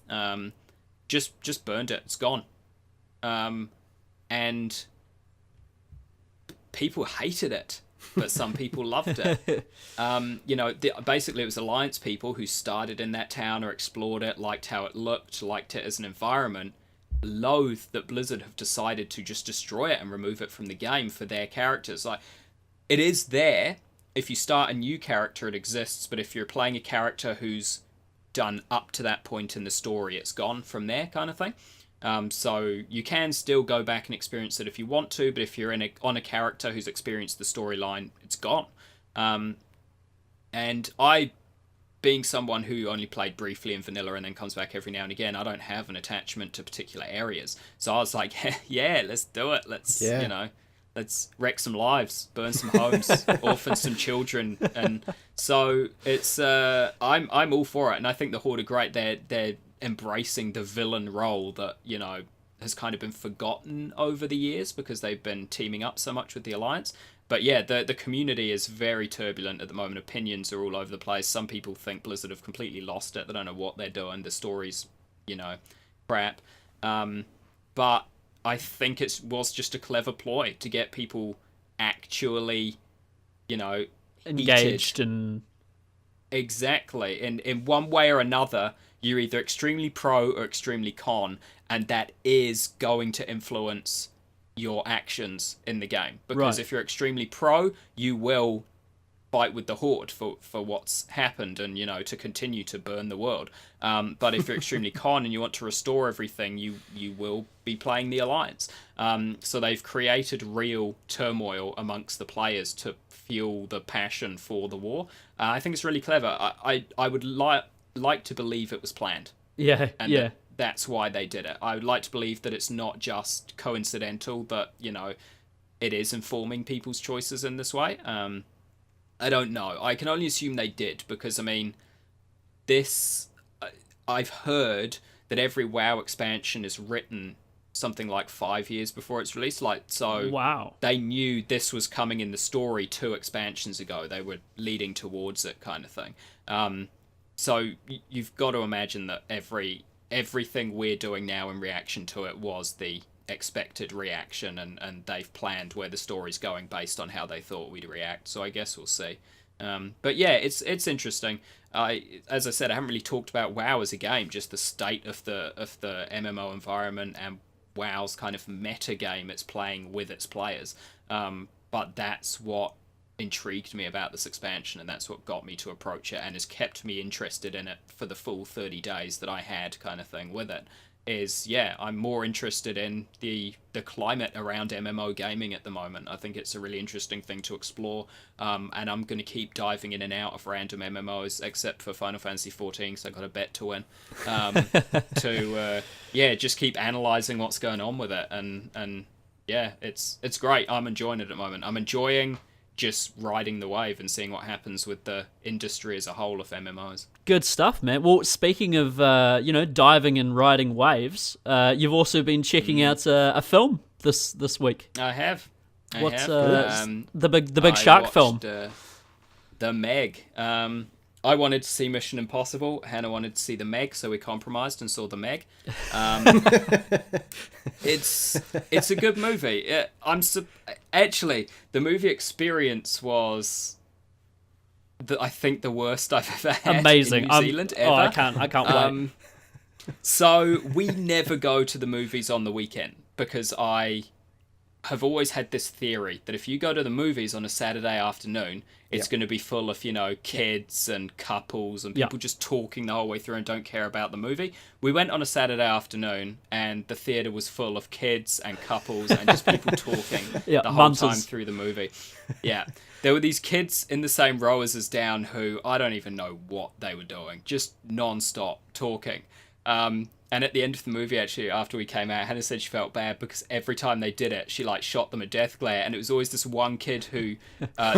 Just burned it. It's gone. And people hated it, but some people loved it. You know, basically it was Alliance people who started in that town or explored it, liked how it looked, liked it as an environment, loathed that Blizzard have decided to just destroy it and remove it from the game for their characters. Like, it is there. If you start a new character, it exists, but if you're playing a character who's done up to that point in the story, it's gone from there, kind of thing. So you can still go back and experience it if you want to, but if you're on a character who's experienced the storyline, it's gone. And I, being someone who only played briefly in vanilla and then comes back every now and again, I don't have an attachment to particular areas. So I was like, yeah, let's do it. let's wreck some lives, burn some homes, orphan some children, and so it's I'm all for it, and I think the Horde are great. They're embracing the villain role that has kind of been forgotten over the years because they've been teaming up so much with the Alliance. But yeah, the community is very turbulent at the moment. Opinions are all over the place. Some people think Blizzard have completely lost it. They don't know what they're doing. The story's, crap. But I think it was just a clever ploy to get people actually, engaged and... Exactly. In one way or another, you're either extremely pro or extremely con, and that is going to influence your actions in the game. Because if you're extremely pro, you will fight with the Horde for what's happened and, to continue to burn the world. But if you're extremely con and you want to restore everything, you will be playing the Alliance. So they've created real turmoil amongst the players to fuel the passion for the war. I think it's really clever. I would like to believe it was planned. Yeah, and that's why they did it. I would like to believe that it's not just coincidental, that, it is informing people's choices in this way. I don't know. I can only assume they did, because, I've heard that every WoW expansion is written something like 5 years before it's released. Wow. They knew this was coming in the story 2 expansions ago. They were leading towards it, kind of thing. So you've got to imagine that everything we're doing now in reaction to it was the expected reaction, and they've planned where the story's going based on how they thought we'd react. So I guess we'll see. But yeah, it's interesting. As I said, I haven't really talked about WoW as a game, just the state of the MMO environment and WoW's kind of meta game it's playing with its players. But that's what intrigued me about this expansion, and that's what got me to approach it and has kept me interested in it for the full 30 days that I had, kind of thing, with it. I'm more interested in the climate around MMO gaming at the moment. I think it's a really interesting thing to explore, and I'm going to keep diving in and out of random MMOs, except for Final Fantasy 14, so I got a bet to win. Just keep analysing what's going on with it, and it's great. I'm enjoying it at the moment. I'm enjoying just riding the wave and seeing what happens with the industry as a whole of MMOs. Good stuff, man. Well, speaking of, diving and riding waves, you've also been checking out a film this week. I have. What's the big shark film? The Meg. I wanted to see Mission Impossible. Hannah wanted to see The Meg, so we compromised and saw The Meg. It's a good movie. Actually, the movie experience was, I think, the worst I've ever had. Amazing. In New Zealand ever. Oh, I can't wait. So we never go to the movies on the weekend, because I have always had this theory that if you go to the movies on a Saturday afternoon, it's going to be full of, kids and couples and people just talking the whole way through and don't care about the movie. We went on a Saturday afternoon and the theatre was full of kids and couples and just people talking the whole time through the movie. Yeah. There were these kids in the same row as us down who I don't even know what they were doing, just non-stop talking. And at the end of the movie, actually, after we came out, Hannah said she felt bad because every time they did it, she shot them a death glare, and it was always this one kid who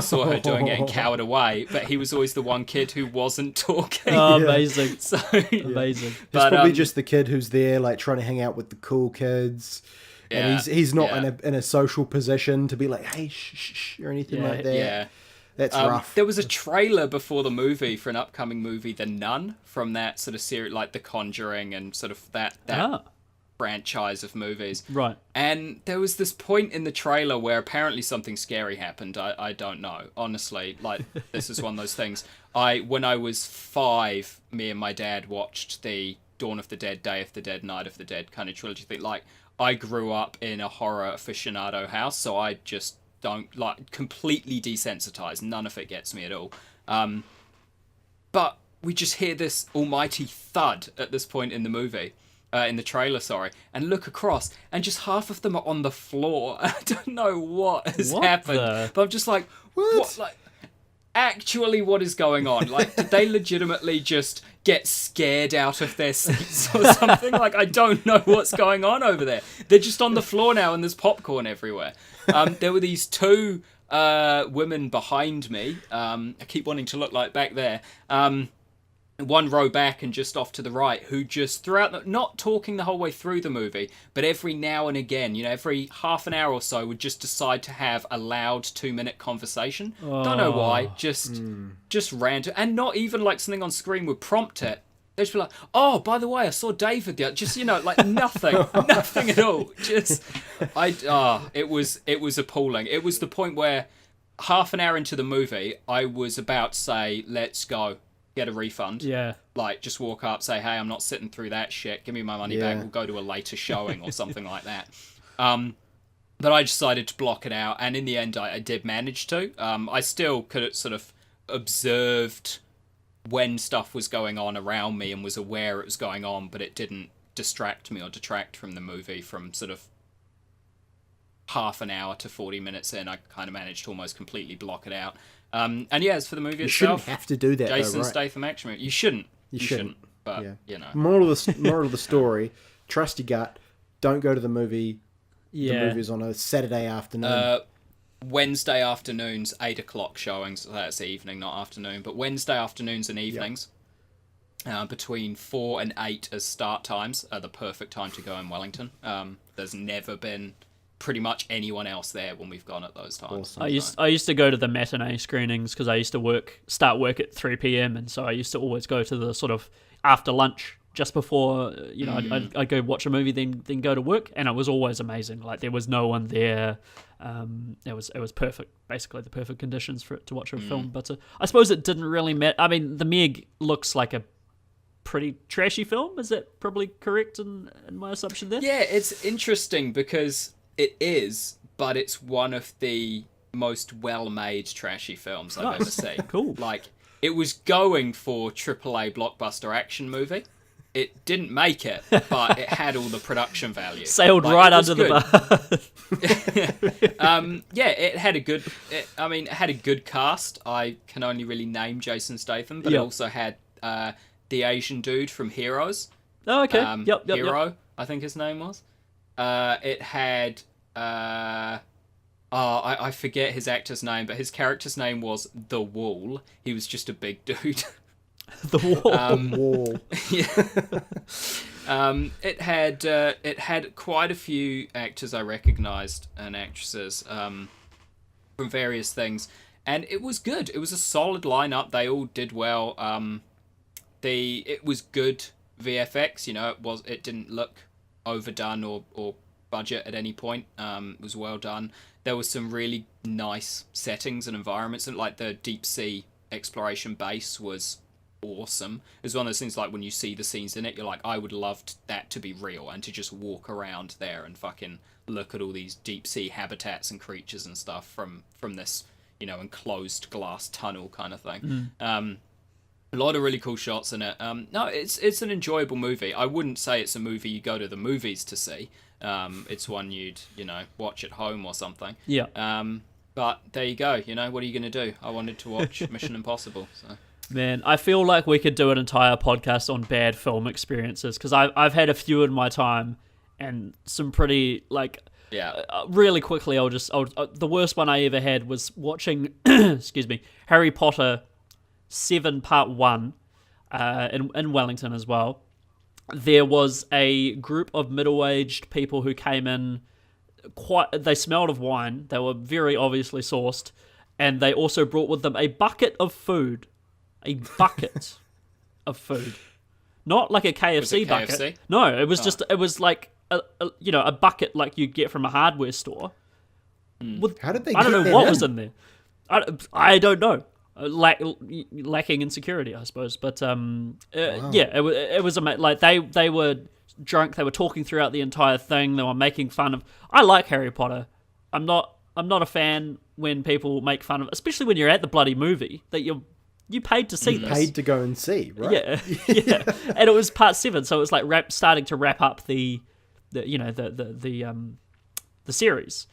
saw her doing it and cowered away, but he was always the one kid who wasn't talking. Oh, amazing. So, amazing. It's probably just the kid who's there, trying to hang out with the cool kids. And he's not in a social position to be like, hey, shh, or anything like that. Yeah. That's rough. There was a trailer before the movie for an upcoming movie, The Nun, from that sort of series, like The Conjuring and sort of that franchise of movies. Right. And there was this point in the trailer where apparently something scary happened. I don't know, honestly. This is one of those things. When I was 5, me and my dad watched the Dawn of the Dead, Day of the Dead, Night of the Dead kind of trilogy thing. I grew up in a horror aficionado house, so I just don't completely desensitized. None of it gets me at all. But we just hear this almighty thud at this point in the movie, in the trailer, sorry, and look across, and just half of them are on the floor. I don't know what has happened, but I'm just like, what? actually what is going on? Like, did they legitimately just get scared out of their seats or something? Like, I don't know what's going on over there. They're just on the floor now and there's popcorn everywhere. There were these two women behind me. I keep wanting to look like back there. One row back and just off to the right, who just throughout, not talking the whole way through the movie, but every now and again, every half an hour or so, would just decide to have a loud 2-minute conversation. Don't know why, just random, and not even like something on screen would prompt it. They'd just be like, "Oh, by the way, I saw David." Just like nothing, nothing at all. It was appalling. It was the point where half an hour into the movie, I was about to say, "Let's go." Get a refund. Yeah. Like, just walk up, say, "Hey, I'm not sitting through that shit. Give me my money back. We'll go to a later showing," or something like that. But I decided to block it out, and in the end, I did manage to. I still could have sort of observed when stuff was going on around me and was aware it was going on, but it didn't distract me or detract from the movie. From sort of half an hour to 40 minutes in, I kind of managed to almost completely block it out. And as for the movie itself, you shouldn't have to do that. Jason though, right? Statham action movie. You shouldn't. You shouldn't. But Moral of the story: trust your gut. Don't go to the movie. Yeah. The movie's on a Saturday afternoon. Wednesday afternoons, 8:00 showings. That's evening, not afternoon. But Wednesday afternoons and evenings, between 4 and 8 as start times, are the perfect time to go in Wellington. There's never been pretty much anyone else there when we've gone at those times. Awesome. I used to go to the matinee screenings because I used to start work at 3 p.m. and so I used to always go to the sort of after lunch just before I'd go watch a movie, then go to work, and it was always amazing. Like, there was no one there. It was perfect, basically the perfect conditions for it to watch a film. But I suppose it didn't really matter. I mean, The Meg looks like a pretty trashy film. Is that probably correct in my assumption there? Yeah, it's interesting because it is, but it's one of the most well-made trashy films I've ever seen. Cool. Like, it was going for AAA blockbuster action movie. It didn't make it, but it had all the production value. Sailed right under the bar. It had a good cast. I can only really name Jason Statham, but it also had the Asian dude from Heroes. Oh, okay. Hero, I think his name was. It had I forget his actor's name, but his character's name was The Wall. He was just a big dude. The Wall. Wall. Yeah. It had quite a few actors I recognised and actresses from various things, and it was good. It was a solid lineup. They all did well. It was good VFX. It didn't look overdone or budget at any point. It was well done. There was some really nice settings and environments, and like the deep sea exploration base was awesome. It was one of those things, like when you see the scenes in it, you're like, I would love that to be real and to just walk around there and fucking look at all these deep sea habitats and creatures and stuff from this enclosed glass tunnel kind of thing. A lot of really cool shots in it. No, it's an enjoyable movie. I wouldn't say it's a movie you go to the movies to see. It's one you'd watch at home or something. Yeah. But there you go. What are you going to do? I wanted to watch Mission Impossible. So. Man, I feel like we could do an entire podcast on bad film experiences, because I've had a few in my time, and some pretty really quickly. The worst one I ever had was watching excuse me, Harry Potter 7 Part 1 in Wellington as well. There was a group of middle-aged people who came in. They smelled of wine. They were very obviously sourced, and they also brought with them a bucket of food. A bucket of food, not like a KFC bucket. KFC? No, it was just. It was like a bucket like you get from a hardware store. How did they? I don't know what was in there. I don't know. Lacking in security, I suppose. But wow. It was like they were drunk. They were talking throughout the entire thing. They were making fun of. I like Harry Potter. I'm not a fan when people make fun of, especially when you're at the bloody movie that you paid to see this. Paid to go and see, right? Yeah, yeah. And it was part 7, so it was like starting to wrap up the series.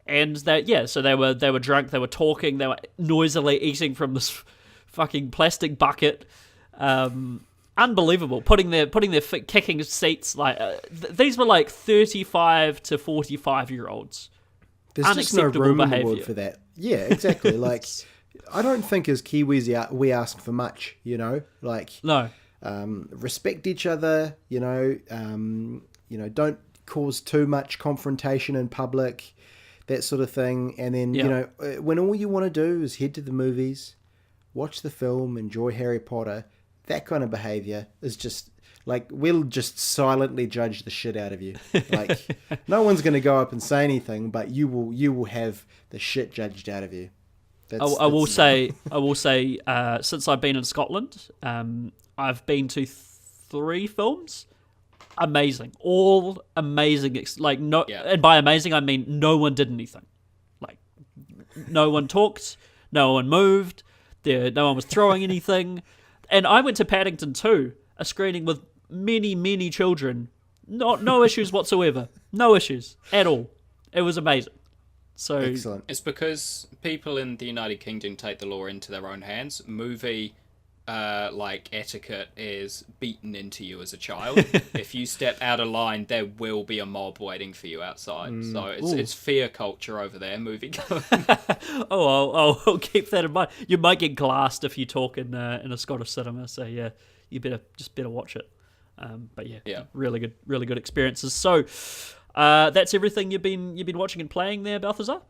And so they were drunk, they were talking, they were noisily eating from this fucking plastic bucket. Unbelievable. Putting their feet, kicking seats, like these were like 35 to 45-year-olds. There's just no room in the world for that. Yeah, exactly. Like, I don't think as Kiwis we ask for much, like, no. Respect each other, don't cause too much confrontation in public, that sort of thing. And then, when all you want to do is head to the movies, watch the film, enjoy Harry Potter, that kind of behavior is just like, we'll just silently judge the shit out of you. Like, no one's going to go up and say anything, but you will have the shit judged out of you. I will say, since I've been in Scotland, I've been to 3 films. Amazing, all amazing. And by amazing I mean no one did anything. Like, no one talked, no one moved, no one was throwing anything. And I went to Paddington 2, a screening with many, many children. No issues whatsoever. No issues at all. It was amazing. So excellent. It's because people in the United Kingdom take the law into their own hands. Movie etiquette is beaten into you as a child. If you step out of line, there will be a mob waiting for you outside. So it's fear culture over there, movie going. I'll keep that in mind. You might get glassed if you talk in a Scottish cinema, so yeah, you better watch it. But yeah, really good experiences. So that's everything you've been watching and playing there, Balthazar?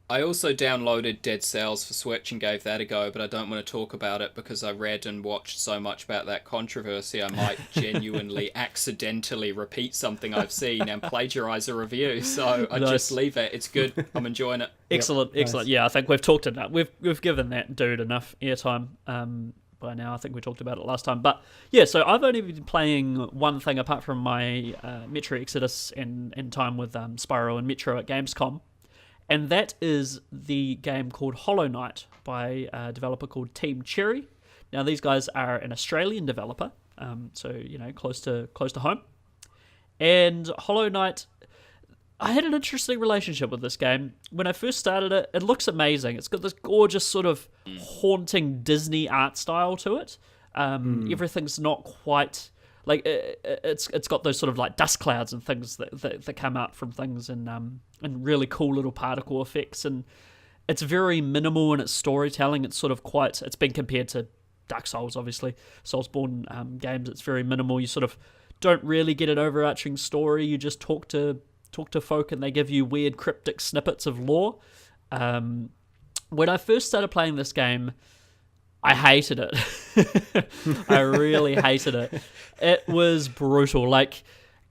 I also downloaded Dead Cells for Switch and gave that a go, but I don't want to talk about it because I read and watched so much about that controversy. I might genuinely accidentally repeat something I've seen and plagiarize a review, so I just leave it. It's good. I'm enjoying it. Excellent. Nice. Yeah, I think we've talked enough. We've given that dude enough airtime by now. I think we talked about it last time. But yeah, so I've only been playing one thing apart from my Metro Exodus and time with Spyro and Metro at Gamescom. And that is the game called Hollow Knight by a developer called Team Cherry. Now, these guys are an Australian developer, so, close to home. And Hollow Knight, I had an interesting relationship with this game. When I first started it, it looks amazing. It's got this gorgeous sort of haunting Disney art style to it. Everything's not quite... Like, it's got those sort of like dust clouds and things that come out from things and really cool little particle effects, and it's very minimal in its storytelling. It's sort of it's been compared to Dark Souls, obviously, Soulsborne games. It's very minimal. You sort of don't really get an overarching story. You just talk to folk and they give you weird cryptic snippets of lore. When I first started playing this game, I hated it. I really hated it. It was brutal. Like,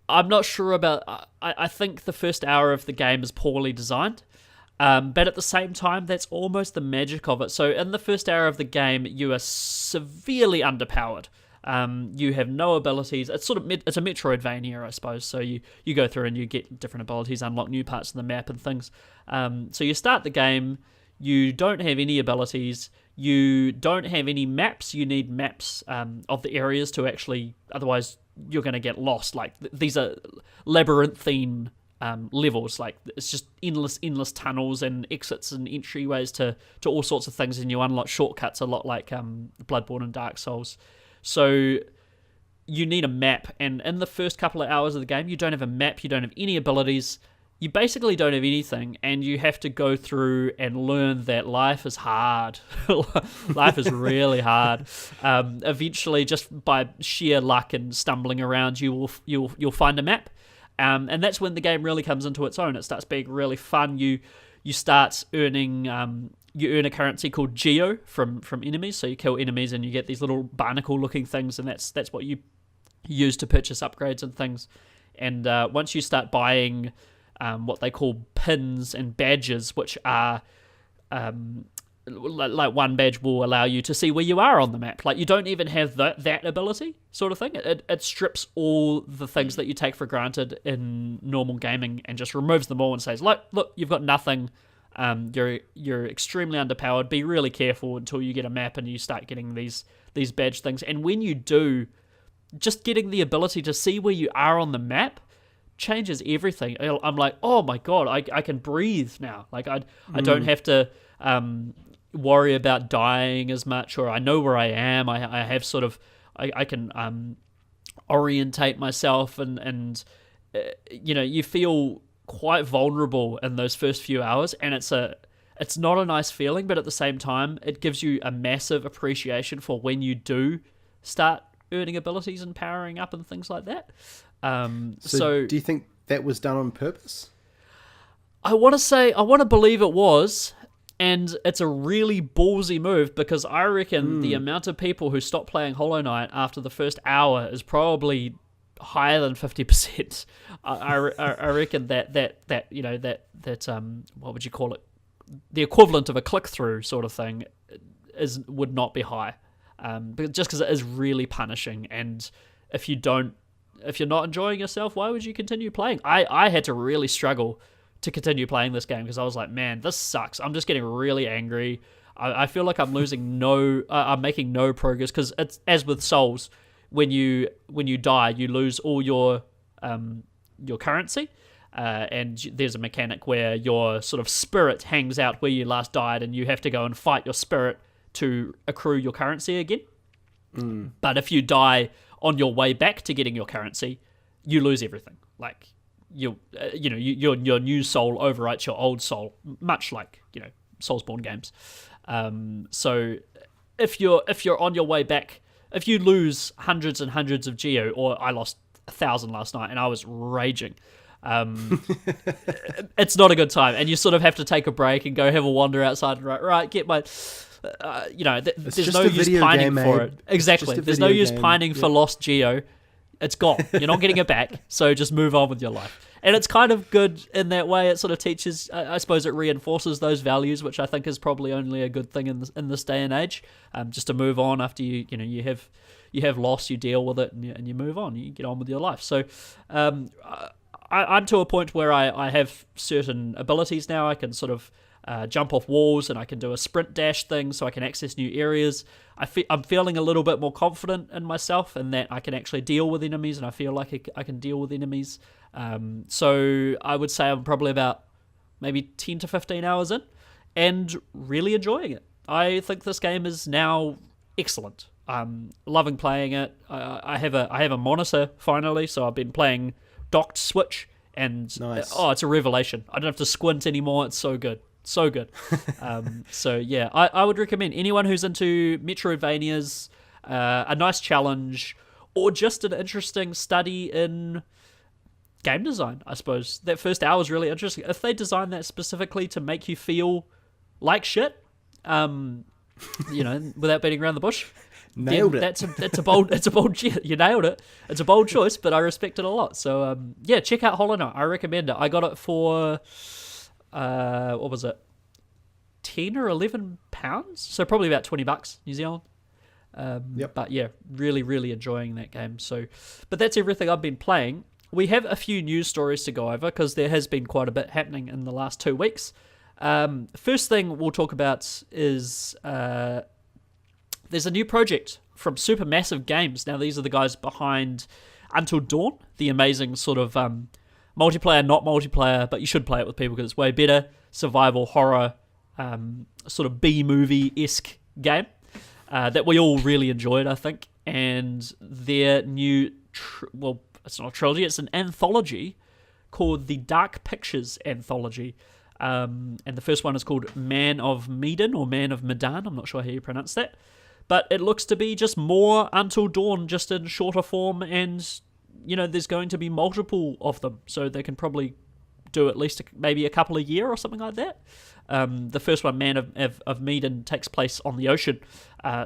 I'm not sure about... I think the first hour of the game is poorly designed. But at the same time, that's almost the magic of it. So in the first hour of the game, you are severely underpowered. You have no abilities. It's a Metroidvania, I suppose. So you go through and you get different abilities, unlock new parts of the map and things. So you start the game. You don't have any abilities. You don't have any maps. You need maps of the areas to actually... Otherwise, you're going to get lost. Like, these are labyrinthine levels. Like, it's just endless tunnels and exits and entryways to all sorts of things, and you unlock shortcuts a lot like Bloodborne and Dark Souls. So you need a map, and in the first couple of hours of the game, you don't have a map, you don't have any abilities, you basically don't have anything, and you have to go through and learn that life is hard. Life is really hard. Eventually, just by sheer luck and stumbling around, you'll find a map, and that's when the game really comes into its own. It starts being really fun. You start earning you earn a currency called Geo from enemies. So you kill enemies and you get these little barnacle-looking things, and that's what you use to purchase upgrades and things. And once you start buying what they call pins and badges, which are like one badge will allow you to see where you are on the map. Like, you don't even have that ability, sort of thing. It strips all the things that you take for granted in normal gaming and just removes them all and says, look, you've got nothing. You're extremely underpowered. Be really careful until you get a map and you start getting these badge things. And when you do, just getting the ability to see where you are on the map changes everything. I'm like, oh my god, I can breathe now. Like I don't have to worry about dying as much, or I know where I am. I have sort of I can orientate myself, and you feel quite vulnerable in those first few hours, and it's not a nice feeling, but at the same time it gives you a massive appreciation for when you do start earning abilities and powering up and things like that. So do you think that was done on purpose? I want to believe it was, and it's a really ballsy move, because I reckon the amount of people who stop playing Hollow Knight after the first hour is probably higher than 50%. I reckon that what would you call it? The equivalent of a click-through sort of thing would not be high, but just because it is really punishing, and if you're not enjoying yourself, why would you continue playing? I had to really struggle to continue playing this game, because I was like, man, this sucks. I'm just getting really angry. I feel like I'm I'm making no progress, because it's as with Souls. When you die, you lose all your currency, and there's a mechanic where your sort of spirit hangs out where you last died, and you have to go and fight your spirit to accrue your currency again. But if you die on your way back to getting your currency, you lose everything. Like your new soul overwrites your old soul, much like Soulsborne games. So if you're on your way back, if you lose hundreds and hundreds of geo, or I lost 1,000 last night and I was raging, it's not a good time, and you sort of have to take a break and go have a wander outside and right get my there's no use pining for it. Exactly, there's no use pining for lost geo. It's gone. You're not getting it back, so just move on with your life. And it's kind of good in that way. It sort of teaches, I suppose it reinforces those values, which I think is probably only a good thing in this day and age. Just to move on after you have loss, you deal with it, and you move on. You get on with your life. So I'm to a point where I have certain abilities now. I can sort of jump off walls, and I can do a sprint dash thing, so I can access new areas. I'm feeling a little bit more confident in myself, and that I can actually deal with enemies, and I feel like I can deal with enemies. So I would say I'm probably about maybe 10 to 15 hours in, and really enjoying it. I think this game is now excellent. I'm loving playing it. I have a monitor finally, so I've been playing docked Switch, and nice. It's a revelation. I don't have to squint anymore. It's so good. So good. So yeah, I would recommend anyone who's into Metroidvanias, a nice challenge, or just an interesting study in game design, I suppose. That first hour is really interesting. If they design that specifically to make you feel like shit, without beating around the bush, nailed it. It's a bold. You nailed it. It's a bold choice, but I respect it a lot. So yeah, check out Hollow Knight. I recommend it. I got it for what was it, 10 or 11 pounds? So probably about $20 New Zealand. Yep. But yeah, really, really enjoying that game. So, but that's everything I've been playing. We have a few news stories to go over, because there has been quite a bit happening in the last 2 weeks. First thing we'll talk about is there's a new project from Supermassive Games. Now, these are the guys behind Until Dawn, the amazing sort of multiplayer, not multiplayer, but you should play it with people because it's way better, survival horror, sort of B-movie-esque game that we all really enjoyed, I think. And their new, it's not a trilogy, it's an anthology called the Dark Pictures Anthology. And the first one is called Man of Medan, or Man of Medan, I'm not sure how you pronounce that. But it looks to be just more Until Dawn, just in shorter form, and there's going to be multiple of them, so they can probably do at least maybe a couple a year or something like that. The first one, Man of Medan, takes place on the ocean,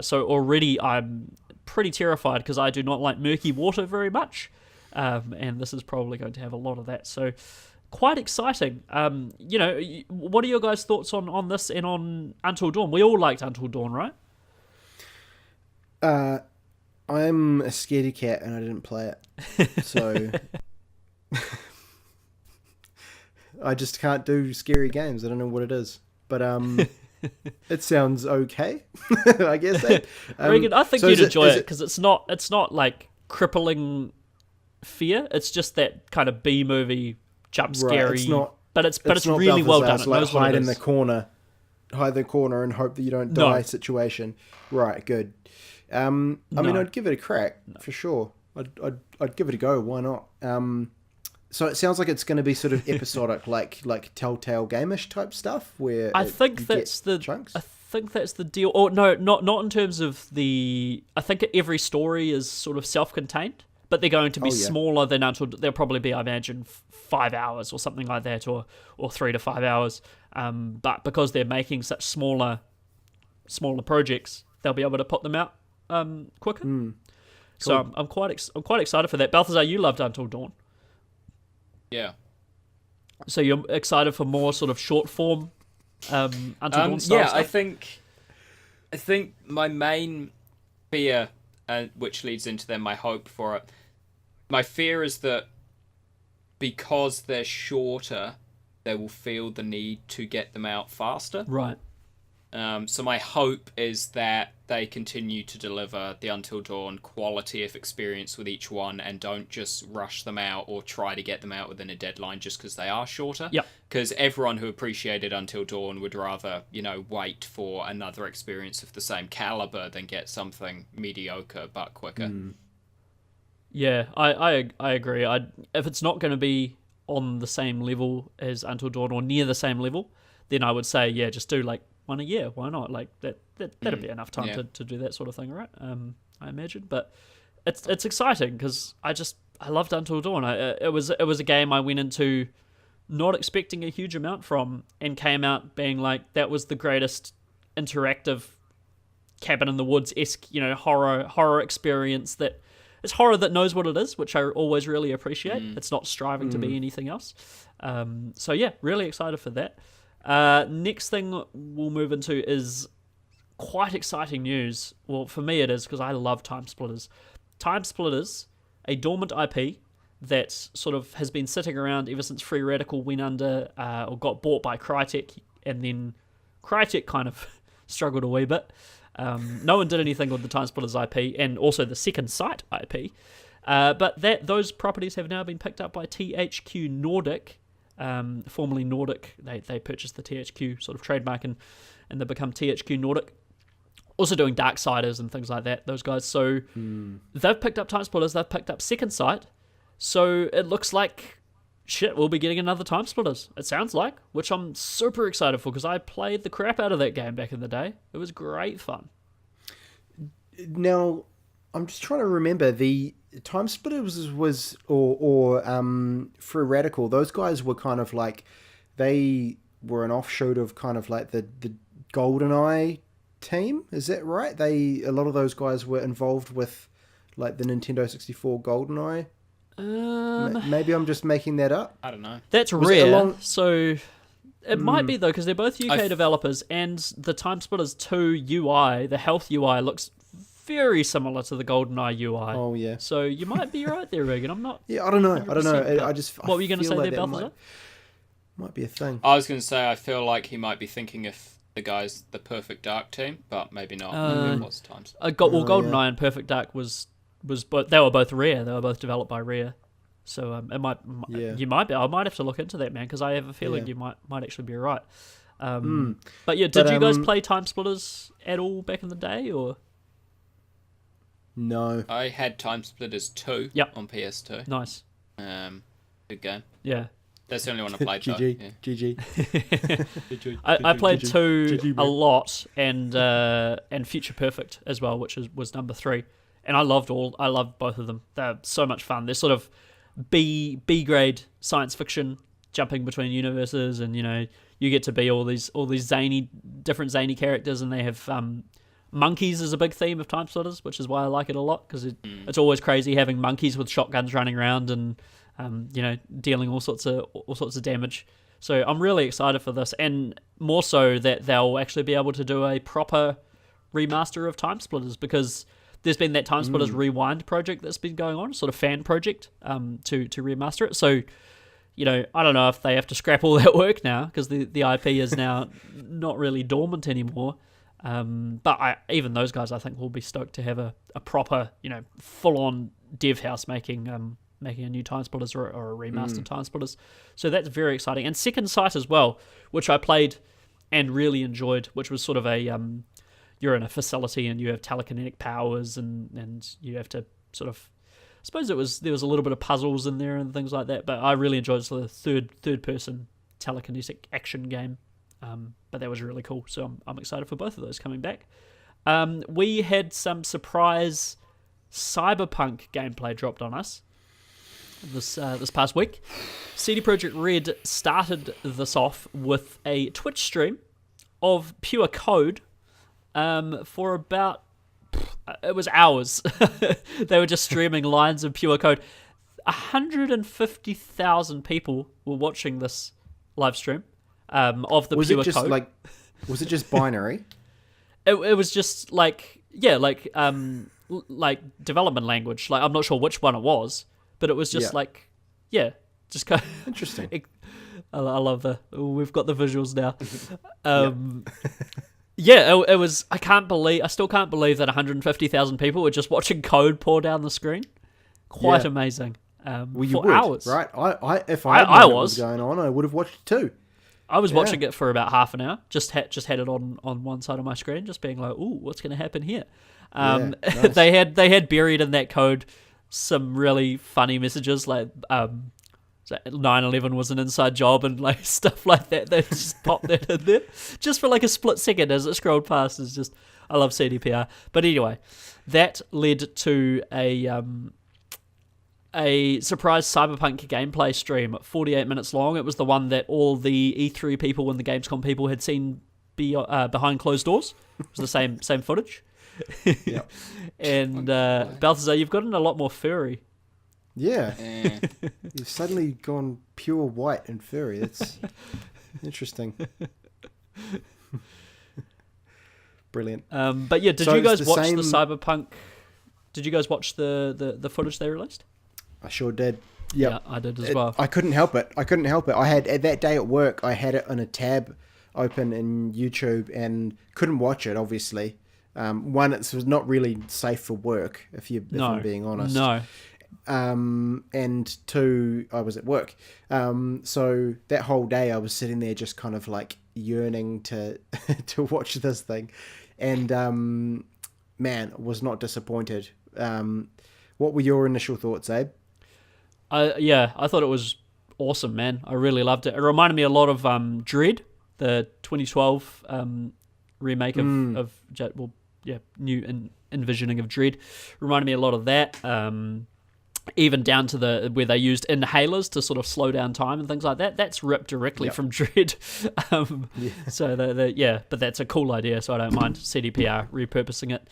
so already I'm pretty terrified, because I do not like murky water very much, and this is probably going to have a lot of that, so quite exciting. What are your guys' thoughts on this and on Until Dawn? We all liked Until Dawn, right? I'm a scaredy cat and I didn't play it, so I just can't do scary games. I don't know what it is, but it sounds okay. I guess. Reagan, I think you'd enjoy it, because it's not like crippling fear. It's just that kind of B movie jump scary. It's not, but it's really well done. It knows what it is. Hide in the corner and hope that you don't die situation. Right, good. I mean, I'd give it a crack for sure. I'd give it a go. Why not? So it sounds like it's going to be sort of episodic, like Telltale Game-ish type stuff, where I think that's the chunks. I think that's the deal. Or no, not in terms of the. I think every story is sort of self-contained, but they're going to be smaller than until they'll probably be, I imagine, 5 hours or something like that, or 3 to 5 hours. But because they're making such smaller projects, they'll be able to put them out quicker. Cool. So I'm quite excited for that. Balthazar, you loved Until Dawn. Yeah. So you're excited for more sort of short form Until Dawn style yeah, stuff? I think my main fear, which leads into then my hope for it, my fear is that because they're shorter, they will feel the need to get them out faster. Right. So my hope is that they continue to deliver the Until Dawn quality of experience with each one and don't just rush them out or try to get them out within a deadline just because they are shorter. Yeah. Because everyone who appreciated Until Dawn would rather, wait for another experience of the same caliber than get something mediocre but quicker. Yeah, I agree. If it's not going to be on the same level as Until Dawn or near the same level, then I would say, yeah, just do like one a year. Why not? Like that'd be enough time to do that sort of thing, right? I imagine. But it's exciting because I loved Until Dawn. It was a game I went into not expecting a huge amount from and came out being like, that was the greatest interactive cabin in the woods-esque, horror experience that it's horror that knows what it is, which I always really appreciate. It's not striving to be anything else. So yeah, really excited for that. Next thing we'll move into is quite exciting news. Well, for me it is, because I love Timesplitters. Timesplitters, a dormant IP that sort of has been sitting around ever since Free Radical went under or got bought by Crytek, and then Crytek kind of struggled a wee bit. No one did anything with the Timesplitters IP, and also the Second Sight IP. But those properties have now been picked up by THQ Nordic, formerly Nordic. They purchased the THQ sort of trademark and they become THQ Nordic. Also doing Darksiders and things like that, those guys. So they've picked up Timesplitters, they've picked up Second Sight. So it looks like, shit, we'll be getting another Timesplitters, it sounds like, which I'm super excited for because I played the crap out of that game back in the day. It was great fun. Now, I'm just trying to remember, the Timesplitters was Free Radical, those guys were kind of like, they were an offshoot of kind of like the GoldenEye team, is that right? A lot of those guys were involved with like the Nintendo 64 GoldenEye. Maybe I'm just making that up. I don't know. That's rare. So it might be though, because they're both UK developers, and the Timesplitters 2 UI, the health UI, looks very similar to the GoldenEye UI. Oh yeah. So you might be right there, Reagan. I'm not. Yeah, I don't know. What were you going to say there, Balthazar? Might be a thing. I was going to say I feel like he might be thinking of the guys, the Perfect Dark team, but maybe not. Maybe it was Times. GoldenEye and Perfect Dark was both. They were both Rare. They were both developed by Rare. So it might. Yeah. You might be. I might have to look into that, man, because I have a feeling you might actually be right. But yeah, did you guys play Timesplitters at all back in the day, or? No. I had Timesplitters 2 on PS2. Nice. Good game. Yeah. That's the only one I played. GG. I played 2 a lot, and Future Perfect as well, which was number 3. And I loved both of them. They're so much fun. They're sort of B grade science fiction, jumping between universes, and you get to be all these different zany characters, and they have monkeys is a big theme of Timesplitters, which is why I like it a lot, because it's always crazy having monkeys with shotguns running around and dealing all sorts of damage. So I'm really excited for this, and more so that they'll actually be able to do a proper remaster of Timesplitters, because there's been that Timesplitters Rewind project that's been going on, sort of fan project, to remaster it. So, I don't know if they have to scrap all that work now, because the IP is now not really dormant anymore. But even those guys, I think, will be stoked to have a proper, full-on dev house making making a new Timesplitters or a remastered Timesplitters. So that's very exciting. And Second Sight as well, which I played and really enjoyed, which was sort of a you're in a facility and you have telekinetic powers and you have to sort of, I suppose there was a little bit of puzzles in there and things like that, but I really enjoyed it. The third person telekinetic action game, but that was really cool. So I'm excited for both of those coming back. We had some surprise Cyberpunk gameplay dropped on us this past week. CD Projekt Red started this off with a Twitch stream of pure code for about, it was hours. They were just streaming lines of pure code. 150,000 people were watching this live stream of the pure code. Was it just binary? It was just like development language. Like, I'm not sure which one it was, but it was just just kind of interesting. I love we've got the visuals now. It was. I still can't believe that 150,000 people were just watching code pour down the screen. Quite amazing. For hours, right? If I known what was going on, I would have watched it too. I was watching it for about half an hour. Just had it on one side of my screen, just being like, "Ooh, what's going to happen here?" Nice. They had buried in that code some really funny messages, like 9/11 was an inside job and like stuff like that. They just popped that in there just for like a split second as it scrolled past. It's just, I love CDPR. But anyway, that led to a surprise Cyberpunk gameplay stream, 48 minutes long. It was the one that all the E3 people and the Gamescom people had seen behind closed doors. It was the same footage. Yep. And Balthazar, you've gotten a lot more furry. Yeah. You've suddenly gone pure white and furry. That's interesting. Brilliant. But yeah, did you guys watch the Cyberpunk? Did you guys watch the footage they released? I sure did. Yep. Yeah, I did as well. I couldn't help it. I had, that day at work, I had it on a tab open in YouTube and couldn't watch it, obviously. One, it was not really safe for work, if I'm being honest. No. And two, I was at work. So that whole day I was sitting there just kind of like yearning to to watch this thing. And man, I was not disappointed. What were your initial thoughts, Abe? I thought it was awesome, man. I really loved it. It reminded me a lot of Dread, the 2012 remake of new envisioning of Dread. Reminded me a lot of that. Even down to where they used inhalers to sort of slow down time and things like that. That's ripped directly from Dread. So but that's a cool idea. So I don't mind CDPR repurposing it.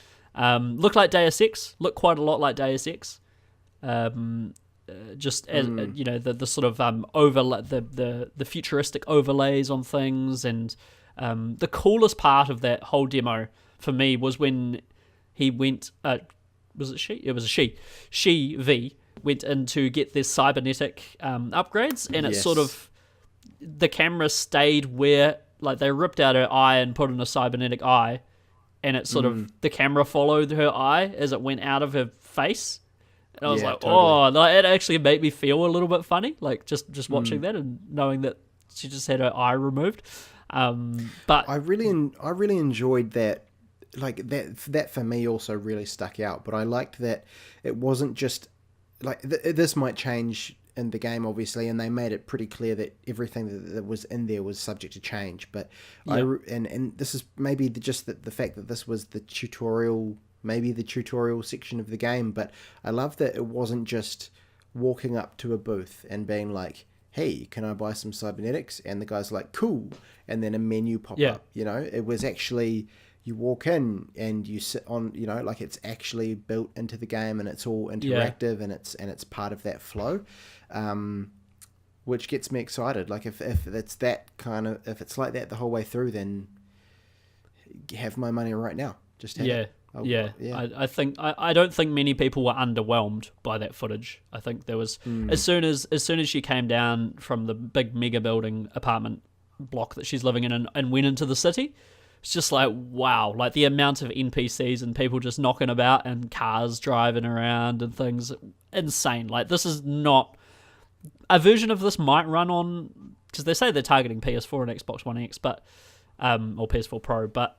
Looked like Deus Ex. Looked quite a lot like Deus Ex. Just as the sort of the futuristic overlays on things, and the coolest part of that whole demo for me was when he went. Was it she? It was a she. She V went in to get their cybernetic upgrades, and it's sort of the camera stayed where, like, they ripped out her eye and put in a cybernetic eye, and it sort of the camera followed her eye as it went out of her face. And I was like, totally. It actually made me feel a little bit funny, like just watching that and knowing that she just had her eye removed. But I really enjoyed that. Like that for me also really stuck out. But I liked that it wasn't just like this might change in the game, obviously, and they made it pretty clear that everything that was in there was subject to change. But and this is maybe just the fact that this was the tutorial. Maybe the tutorial section of the game, but I love that it wasn't just walking up to a booth and being like, hey, can I buy some cybernetics? And the guy's like, cool. And then a menu pop up, it was actually, you walk in and you sit on, like it's actually built into the game and it's all interactive and it's part of that flow, which gets me excited. Like if it's that kind of, if it's like that the whole way through, then have my money right now. Just have it. I don't think many people were underwhelmed by that footage. I think there was as soon as she came down from the big mega building apartment block that she's living in and went into the city, it's just like, wow, like the amount of NPCs and people just knocking about and cars driving around and things. insane. Like, this is not... A version of this might run on... Because they say they're targeting PS4 and Xbox One X, but or PS4 Pro, but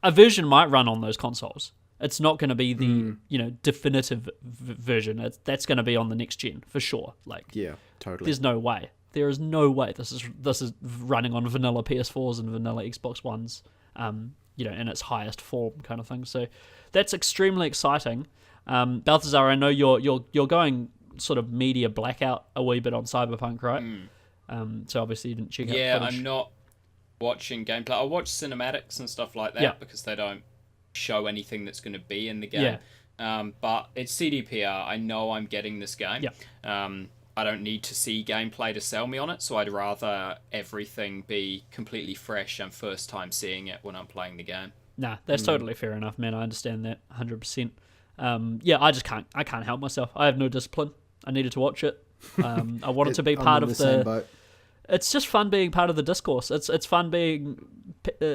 a version might run on those consoles. It's not going to be the definitive version. That's going to be on the next gen for sure. Like, yeah, totally. There's no way. There is no way this is running on vanilla PS4s and vanilla Xbox Ones, in its highest form kind of thing. So that's extremely exciting. Balthazar, I know you're going sort of media blackout a wee bit on Cyberpunk, right? So obviously you didn't check out footage. I'm not watching gameplay. I watch cinematics and stuff like that because they don't show anything that's going to be in the game. But it's CDPR. I know I'm getting this game. I don't need to see gameplay to sell me on it, so I'd rather everything be completely fresh and first time seeing it when I'm playing the game. Nah, that's totally fair enough, man. I understand that 100%. I can't help myself. I have no discipline. I needed to watch it. I wanted to be part of the... It's just fun being part of the discourse. It's fun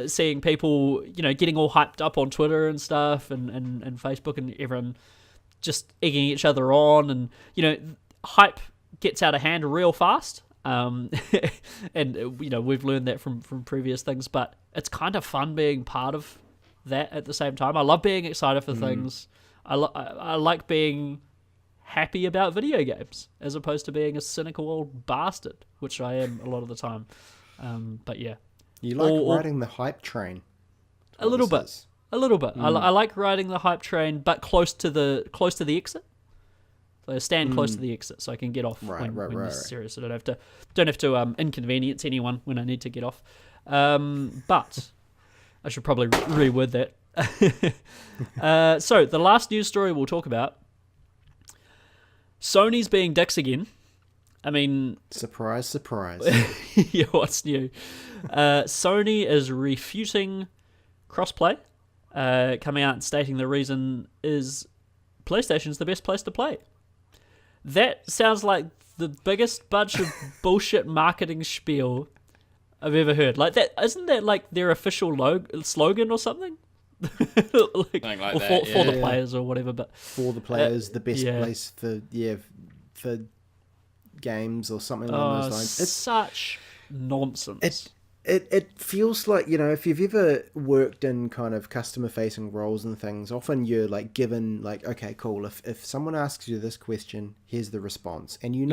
seeing people, getting all hyped up on Twitter and stuff and Facebook, and everyone just egging each other on, and hype gets out of hand real fast. And we've learned that from previous things, but it's kind of fun being part of that at the same time. I love being excited for things. I like being happy about video games as opposed to being a cynical old bastard, which I am a lot of the time. But yeah, you like riding the hype train a little bit. I like riding the hype train, but close to the exit. So I stand close to the exit so I can get off when necessary. So don't have to inconvenience anyone when I need to get off. But I should probably reword that. So the last news story we'll talk about. Sony's being dicks again. I mean... Surprise, surprise. Yeah, what's new? Sony is refuting crossplay, coming out and stating the reason is PlayStation's the best place to play. That sounds like the biggest bunch of bullshit marketing spiel I've ever heard. Like that, isn't that like their official slogan or something? For the players or whatever, but for the players, the best place for games or something along those lines. It's such nonsense. It feels like, if you've ever worked in kind of customer facing roles and things, often you're like given like, okay, cool, if someone asks you this question, here's the response, and you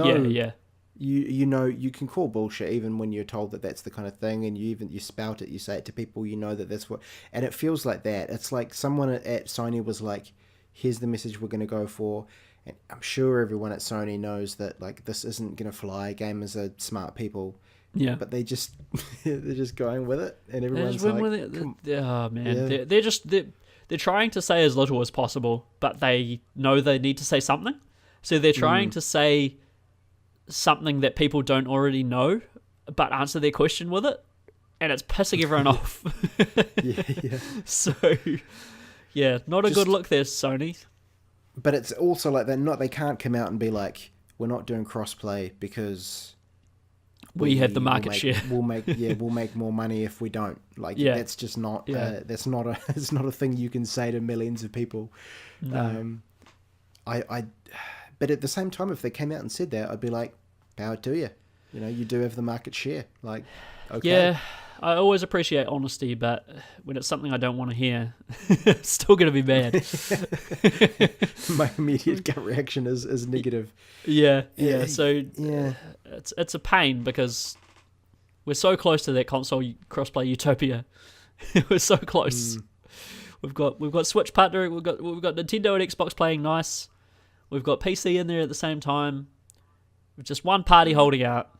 can call bullshit even when you're told that that's the kind of thing, and you spout it, you say it to people, that that's what, and it feels like that. It's like someone at Sony was like, here's the message we're going to go for, and I'm sure everyone at Sony knows that like this isn't going to fly. Gamers are smart people, but they're just going with it, and everyone's they're trying to say as little as possible, but they know they need to say something, so they're trying to say something that people don't already know, but answer their question with it, and it's pissing everyone off. So, not a good look there, Sony. But it's also like they can't come out and be like, we're not doing crossplay because we have the market share. We'll make more money if we don't. Like that's just not. That's not a. It's not a thing you can say to millions of people. No. But at the same time, if they came out and said that, I'd be like, power to you. You do have the market share. Like, okay. Yeah, I always appreciate honesty, but when it's something I don't want to hear, it's still going to be bad. My immediate gut reaction is negative. So it's a pain because we're so close to that console crossplay utopia. We're so close. We've got Switch partnering. We've got Nintendo and Xbox playing nice. We've got PC in there at the same time. With just one party holding out.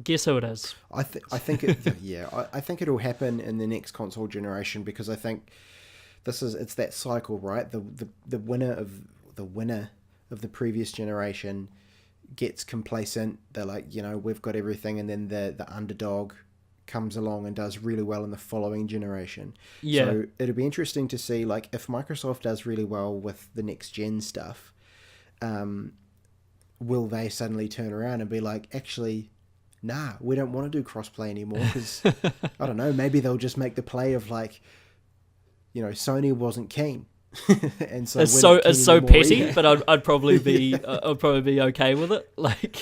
Guess who it is? I think it'll happen in the next console generation, because I think it's that cycle, right? The winner of the previous generation gets complacent. They're like, we've got everything, and then the underdog comes along and does really well in the following generation. So it'll be interesting to see, like, if Microsoft does really well with the next gen stuff, will they suddenly turn around and be like, actually, nah, we don't want to do crossplay anymore, because I don't know, maybe they'll just make the play of like, Sony wasn't keen, And so it's so petty, but I'd probably be okay with it. Like,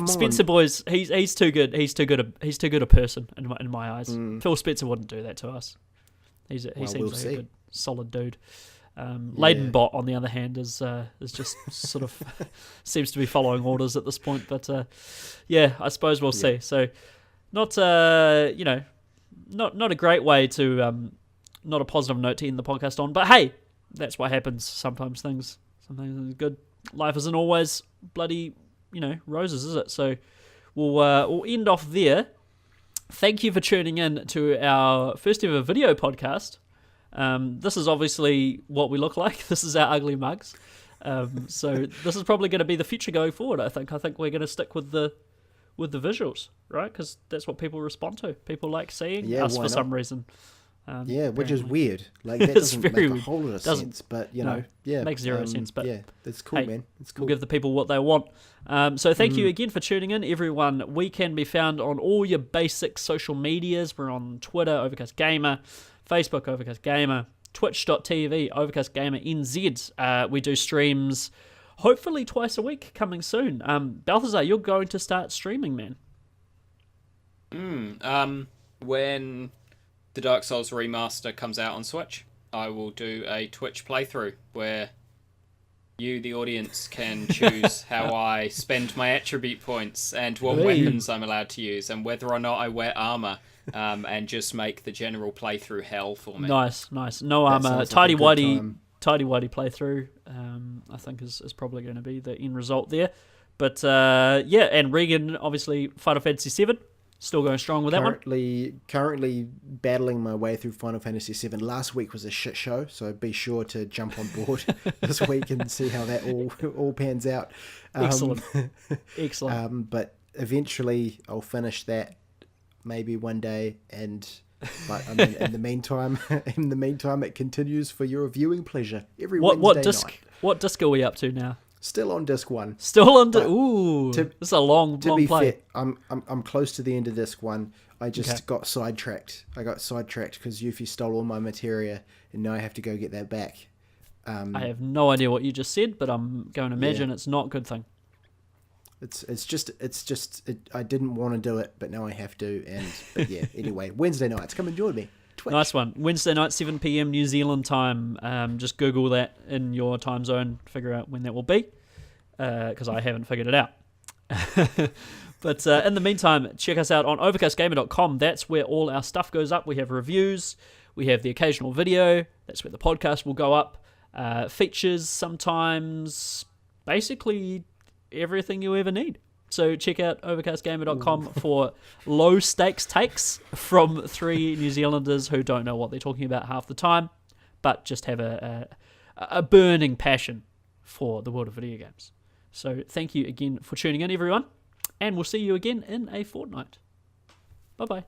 Spencer Boys, he's too good. He's too good a person in my eyes. Phil Spencer wouldn't do that to us. He seems like a good, solid dude. Leighton Bot, on the other hand, is just sort of seems to be following orders at this point. But I suppose we'll see. So not not a great way to not a positive note to end the podcast on. But hey, that's what happens. Sometimes things are good. Life isn't always bloody roses, is it? So we'll end off there. Thank you for tuning in to our first ever video podcast. This is obviously what we look like. This is our ugly mugs. So this is probably going to be the future going forward. I think we're going to stick with the visuals, right? Because that's what people respond to. People like seeing us for some reason. Which is weird. Like, that doesn't make a whole lot of sense, but makes zero sense. But that's cool, man. It's cool. We'll give the people what they want. So thank you again for tuning in, everyone. We can be found on all your basic social medias. We're on Twitter, Overcast Gamer, Facebook, Overcast Gamer, Twitch.tv, Overcast Gamer NZ. We do streams, hopefully twice a week, coming soon. Balthazar, you're going to start streaming, man. When the Dark Souls remaster comes out on Switch, I will do a Twitch playthrough where you, the audience, can choose how I spend my attribute points and what weapons I'm allowed to use and whether or not I wear armor, and just make the general playthrough hell for me. Nice. No armor. Tidy whitey playthrough, I think is probably going to be the end result there. But and Reagan, obviously, Final Fantasy VII. Still going strong with that one? Currently battling my way through Final Fantasy VII. Last week was a shit show, so be sure to jump on board this week and see how that all pans out. Excellent. But eventually I'll finish that, maybe one day, but I mean, in the meantime, it continues for your viewing pleasure every Wednesday night. What disc are we up to now? Still on disc 1. Still on disc. Ooh, this is a long play. Fair, I'm close to the end of disc 1. I just got sidetracked. I got sidetracked because Yuffie stole all my materia, and now I have to go get that back. I have no idea what you just said, but I'm going to imagine it's not a good thing. It's just I didn't want to do it, but now I have to. But anyway, Wednesday nights, come and join me. Twitch. Nice one. Wednesday night, 7 p.m. New Zealand time. Just Google that in your time zone. Figure out when that will be, because I haven't figured it out. But in the meantime, check us out on overcastgamer.com. That's where all our stuff goes up. We have reviews. We have the occasional video. That's where the podcast will go up. Features sometimes. Basically everything you ever need. So check out overcastgamer.com for low-stakes takes from 3 New Zealanders who don't know what they're talking about half the time, but just have a burning passion for the world of video games. So thank you again for tuning in, everyone, and we'll see you again in a fortnight. Bye-bye.